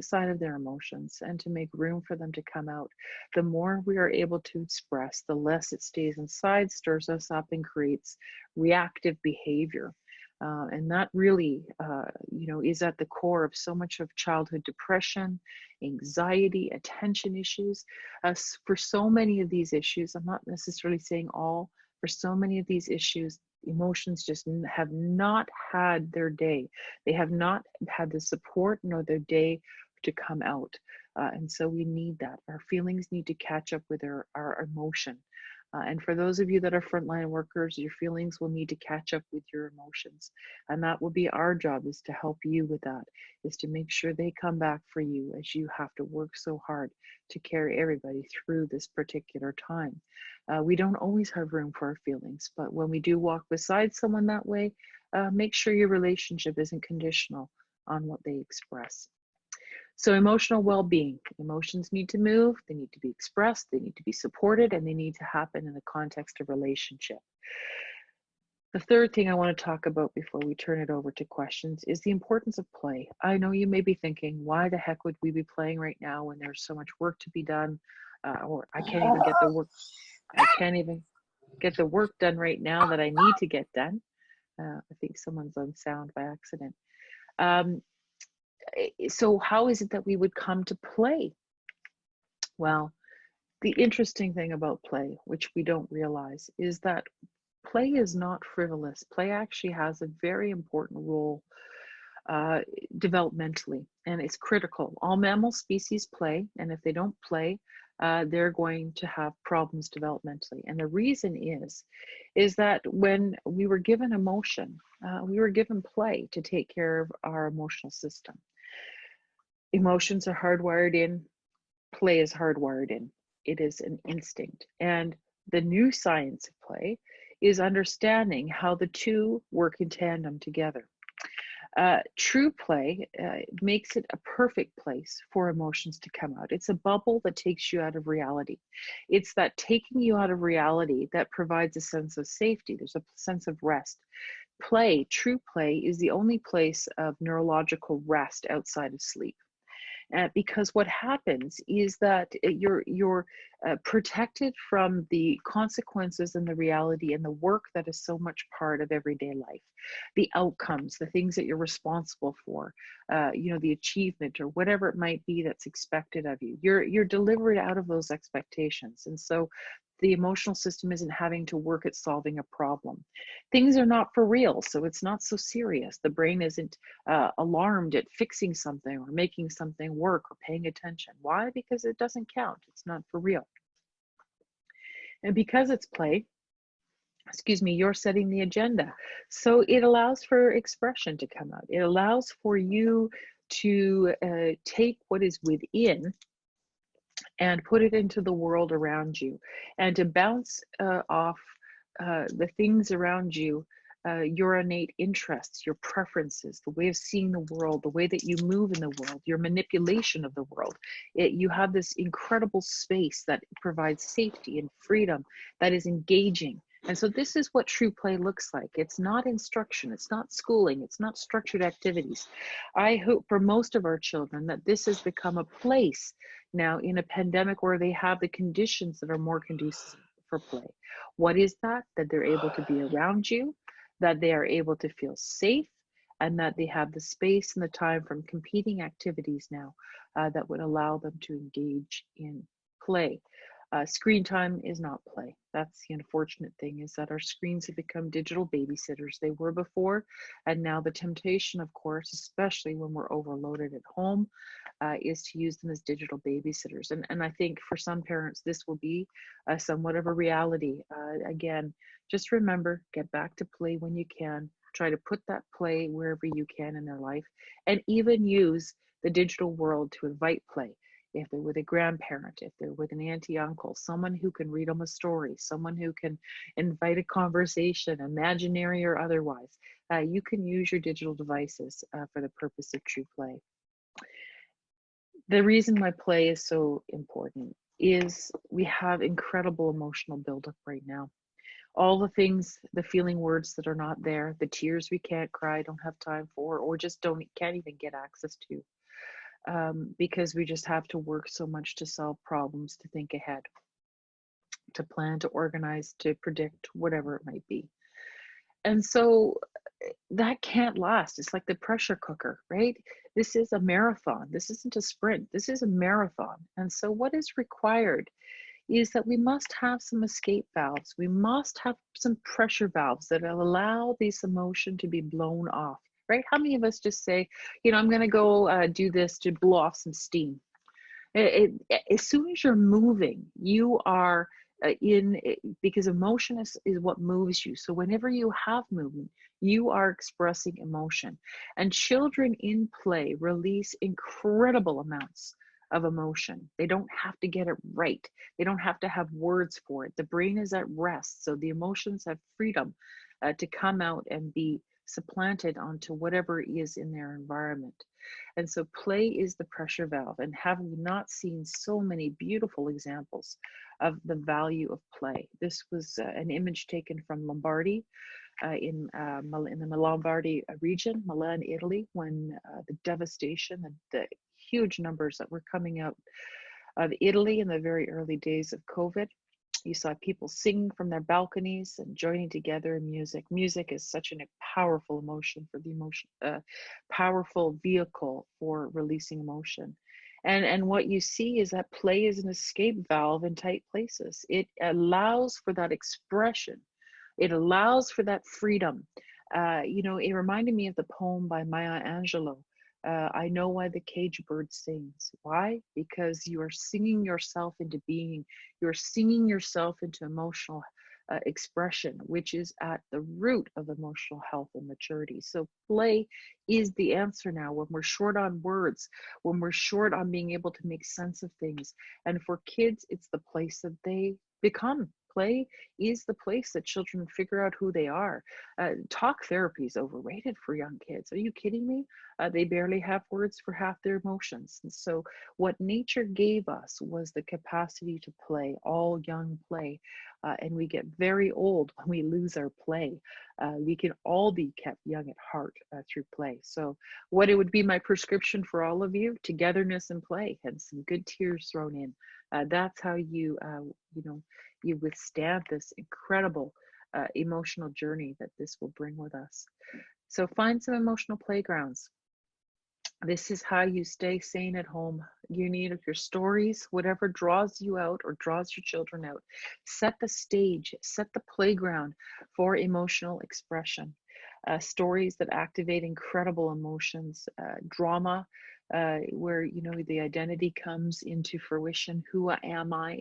side of their emotions, and to make room for them to come out. The more we are able to express, the less it stays inside, stirs us up, and creates reactive behavior. And that really, is at the core of so much of childhood depression, anxiety, attention issues. For so many of these issues, I'm not necessarily saying all, for so many of these issues, emotions just have not had their day. They have not had the support nor their day to come out. And so we need that. Our feelings need to catch up with our emotion. And for those of you that are frontline workers, your feelings will need to catch up with your emotions. And that will be our job, is to help you with that, is to make sure they come back for you as you have to work so hard to carry everybody through this particular time. We don't always have room for our feelings, but when we do walk beside someone that way, make sure your relationship isn't conditional on what they express. So emotional well-being, emotions need to move, they need to be expressed, they need to be supported, and they need to happen in the context of relationship. The third thing I want to talk about before we turn it over to questions is the importance of play. I know you may be thinking, why the heck would we be playing right now when there's so much work to be done, or I can't even get the work done right now that I need to get done. I think someone's on sound by accident. So how is it that we would come to play? Well, the interesting thing about play, which we don't realize, is that play is not frivolous. Play actually has a very important role developmentally, and it's critical. All mammal species play, and if they don't play, they're going to have problems developmentally. And the reason is that when we were given emotion, we were given play to take care of our emotional system. Emotions are hardwired in, play is hardwired in. It is an instinct. And the new science of play is understanding how the two work in tandem together. True play makes it a perfect place for emotions to come out. It's a bubble that takes you out of reality. It's that taking you out of reality that provides a sense of safety. There's a sense of rest. Play, true play, is the only place of neurological rest outside of sleep. Because what happens is that you're protected from the consequences and the reality and the work that is so much part of everyday life, the outcomes, the things that you're responsible for, the achievement or whatever it might be that's expected of you. You're delivered out of those expectations, and so the emotional system isn't having to work at solving a problem. Things are not for real, so it's not so serious. The brain isn't alarmed at fixing something or making something work or paying attention. Why? Because it doesn't count. It's not for real. And because it's play, excuse me, you're setting the agenda. So it allows for expression to come out. It allows for you to take what is within and put it into the world around you, and to bounce off the things around you, your innate interests, your preferences, the way of seeing the world, the way that you move in the world, your manipulation of the world. You have this incredible space that provides safety and freedom, that is engaging. And so this is what true play looks like. It's not instruction, it's not schooling, it's not structured activities. I hope for most of our children that this has become a place now in a pandemic where they have the conditions that are more conducive for play. What is that? That they're able to be around you, that they are able to feel safe, and that they have the space and the time from competing activities now that would allow them to engage in play. Screen time is not play. That's the unfortunate thing, is that our screens have become digital babysitters. They were before, and now the temptation, of course, especially when we're overloaded at home, is to use them as digital babysitters. And I think for some parents, this will be somewhat of a reality. Again, just remember, get back to play when you can. Try to put that play wherever you can in their life, and even use the digital world to invite play. If they're with a grandparent, if they're with an auntie, uncle, someone who can read them a story, someone who can invite a conversation, imaginary or otherwise, you can use your digital devices for the purpose of true play. The reason why play is so important is we have incredible emotional buildup right now. All the things, the feeling words that are not there, the tears we can't cry, don't have time for, or just can't even get access to. Because we just have to work so much to solve problems, to think ahead, to plan, to organize, to predict, whatever it might be. And so that can't last. It's like the pressure cooker, right? This is a marathon. This isn't a sprint. This is a marathon. And so what is required is that we must have some escape valves. We must have some pressure valves that allow this emotion to be blown off. Right? How many of us just say, I'm going to go do this to blow off some steam? As soon as you're moving, you are because emotion is what moves you. So whenever you have movement, you are expressing emotion. And children in play release incredible amounts of emotion. They don't have to get it right. They don't have to have words for it. The brain is at rest. So the emotions have freedom to come out and be supplanted onto whatever is in their environment. And so play is the pressure valve. And have we not seen so many beautiful examples of the value of play? This was an image taken from Lombardy, in the Lombardy region, Milan, Italy, when the devastation and the huge numbers that were coming out of Italy in the very early days of COVID. You saw people singing from their balconies and joining together in music. Music is such a powerful emotion for the emotion, powerful vehicle for releasing emotion. And what you see is that play is an escape valve in tight places. It allows for that expression. It allows for that freedom. It reminded me of the poem by Maya Angelou. I know why the cage bird sings. Why? Because you are singing yourself into being. You're singing yourself into emotional expression, which is at the root of emotional health and maturity. So play is the answer now when we're short on words, when we're short on being able to make sense of things. And for kids, it's the place that they become. Play is the place that children figure out who they are. Talk therapy is overrated for young kids. Are you kidding me? They barely have words for half their emotions. And so what nature gave us was the capacity to play, all young play. And we get very old when we lose our play. We can all be kept young at heart through play. So what it would be my prescription for all of you: togetherness and play, and some good tears thrown in. That's how you withstand this incredible emotional journey that this will bring with us. So find some emotional playgrounds. This is how you stay sane at home. You need your stories, whatever draws you out or draws your children out. Set the stage, set the playground for emotional expression. Stories that activate incredible emotions, drama, where the identity comes into fruition. Who am I?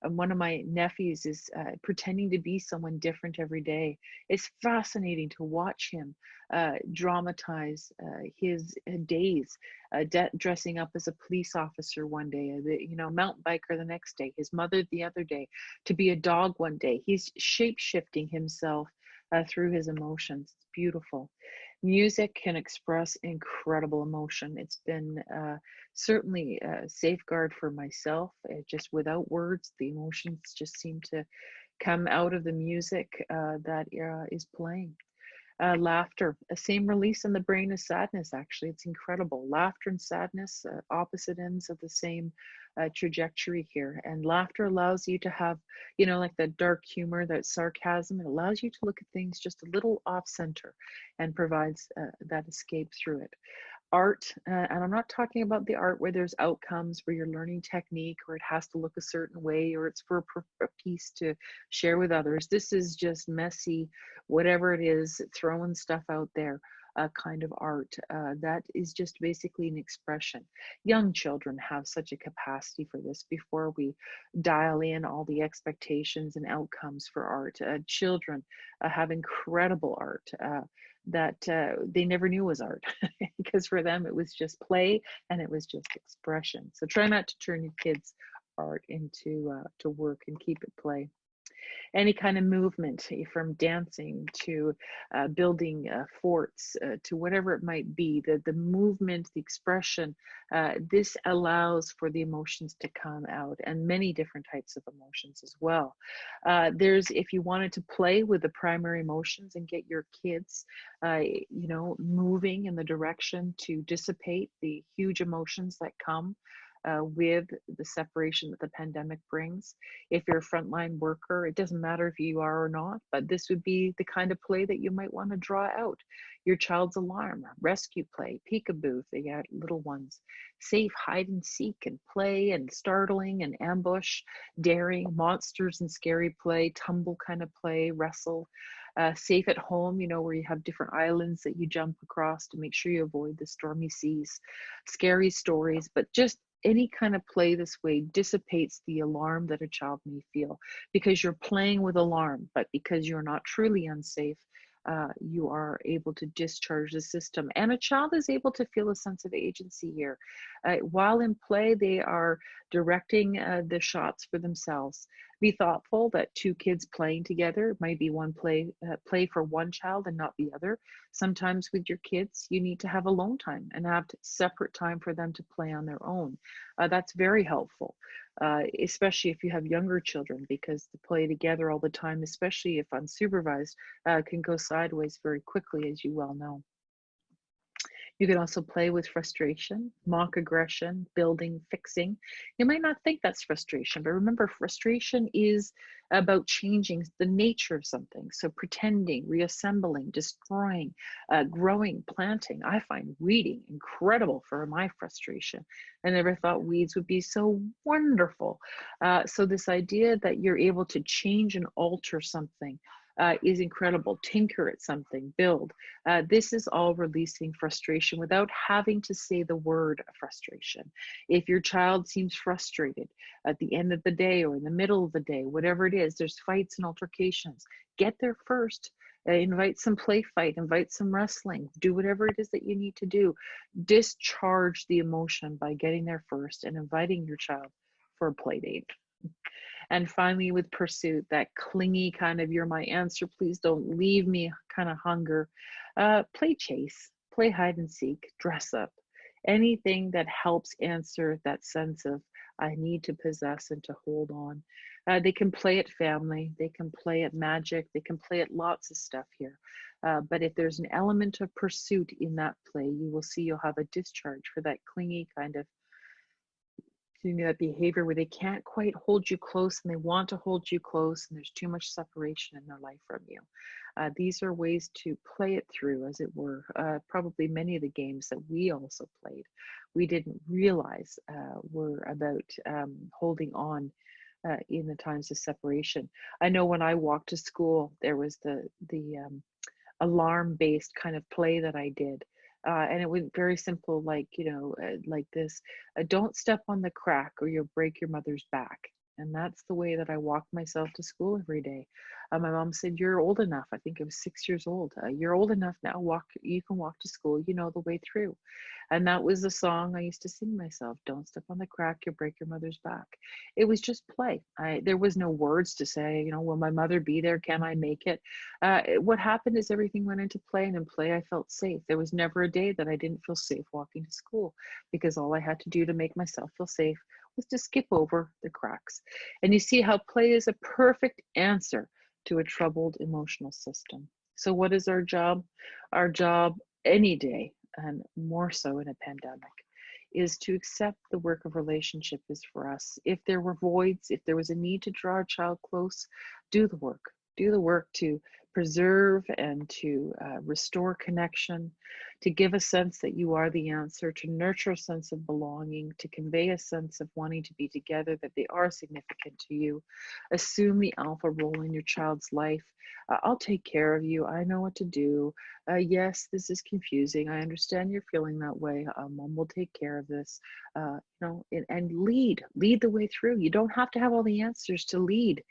And one of my nephews is pretending to be someone different every day. It's fascinating to watch him dramatize his days, dressing up as a police officer one day, mountain biker the next day, his mother the other day, to be a dog one day. He's shape shifting himself through his emotions. It's beautiful. Music can express incredible emotion. It's been certainly a safeguard for myself. Just without words, the emotions just seem to come out of the music that is playing. Laughter, a same release in the brain as sadness, actually. It's incredible. Laughter and sadness, opposite ends of the same trajectory here. And laughter allows you to have, like that dark humor, that sarcasm. It allows you to look at things just a little off center and provides that escape through it. Art, and I'm not talking about the art where there's outcomes, where you're learning technique, or it has to look a certain way, or it's for a piece to share with others. This is just messy, whatever it is, throwing stuff out there, kind of art. That is just basically an expression. Young children have such a capacity for this before we dial in all the expectations and outcomes for art. Children have incredible art. That they never knew was art because for them it was just play and it was just expression. So try not to turn your kids' art into to work, and keep it play. Any kind of movement, from dancing to building forts to whatever it might be, the movement, the expression, this allows for the emotions to come out, and many different types of emotions as well. If you wanted to play with the primary emotions and get your kids moving in the direction to dissipate the huge emotions that come with the separation that the pandemic brings. If you're a frontline worker, it doesn't matter if you are or not, but this would be the kind of play that you might want to draw out. Your child's alarm, rescue play, peekaboo, they got little ones, safe hide and seek and play, and startling and ambush, daring, monsters and scary play, tumble kind of play, wrestle. Safe at home, where you have different islands that you jump across to make sure you avoid the stormy seas. Scary stories, but just any kind of play this way dissipates the alarm that a child may feel, because you're playing with alarm, but because you're not truly unsafe, you are able to discharge the system. And a child is able to feel a sense of agency here. While in play, they are directing the shots for themselves. Be thoughtful that two kids playing together might be one play for one child and not the other. Sometimes with your kids, you need to have alone time and have separate time for them to play on their own. That's very helpful, especially if you have younger children, because the play together all the time, especially if unsupervised, can go sideways very quickly, as you well know. You can also play with frustration, mock aggression, building, fixing. You might not think that's frustration, but remember, frustration is about changing the nature of something. So pretending, reassembling, destroying, growing, planting. I find weeding incredible for my frustration. I never thought weeds would be so wonderful. So this idea that you're able to change and alter something is incredible. Tinker at something, build. This is all releasing frustration without having to say the word frustration. If your child seems frustrated at the end of the day or in the middle of the day, whatever it is, there's fights and altercations, get there first. Invite some play fight, invite some wrestling, do whatever it is that you need to do. Discharge the emotion by getting there first and inviting your child for a play date. And finally, with pursuit, that clingy kind of, you're my answer, please don't leave me kind of hunger. Play chase, play hide and seek, dress up. Anything that helps answer that sense of I need to possess and to hold on. They can play at family, they can play at magic, they can play at lots of stuff here. But if there's an element of pursuit in that play, you will see you'll have a discharge for that clingy kind of that behavior where they can't quite hold you close and they want to hold you close and there's too much separation in their life from you. These are ways to play it through, as it were. Probably many of the games that we also played, we didn't realize were about holding on in the times of separation. I know when I walked to school, there was the alarm-based kind of play that I did. And it was very simple, like, like this, don't step on the crack or you'll break your mother's back. And that's the way that I walked myself to school every day. My mom said, you're old enough. I think I was 6 years old. You're old enough now. You can walk to school, you know the way through. And that was the song I used to sing myself. Don't step on the crack, you'll break your mother's back. It was just play. There was no words to say, will my mother be there? Can I make it? What happened is everything went into play, and in play I felt safe. There was never a day that I didn't feel safe walking to school, because all I had to do to make myself feel safe was to skip over the cracks. And you see how play is a perfect answer to a troubled emotional system. So what is our job? Our job any day, and more so in a pandemic, is to accept the work of relationship is for us. If there were voids, if there was a need to draw a child close, do the work. Do the work to preserve and to restore connection, to give a sense that you are the answer, to nurture a sense of belonging, to convey a sense of wanting to be together, that they are significant to you. Assume the alpha role in your child's life. I'll take care of you. I know what to do. Yes, this is confusing. I understand you're feeling that way. Mom will take care of this. And lead the way through. You don't have to have all the answers to lead.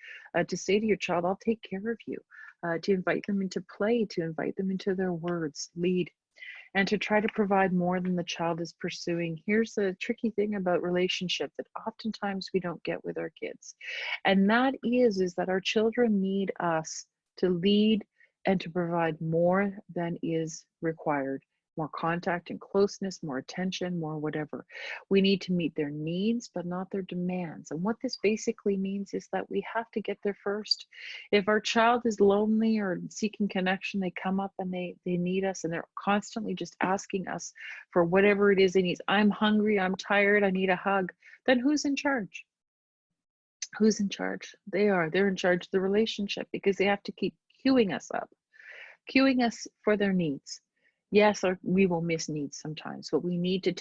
To say to your child, I'll take care of you. To invite them into play, to invite them into their words, lead, and to try to provide more than the child is pursuing. Here's the tricky thing about relationship that oftentimes we don't get with our kids. And that is that our children need us to lead and to provide more than is required. More contact and closeness, more attention, more whatever. We need to meet their needs, but not their demands. And what this basically means is that we have to get there first. If our child is lonely or seeking connection, they come up and they need us, and they're constantly just asking us for whatever it is they need. I'm hungry, I'm tired, I need a hug. Then who's in charge? Who's in charge? They are. They're in charge of the relationship, because they have to keep queuing us up, queuing us for their needs. Yes, we will miss needs sometimes, but we need to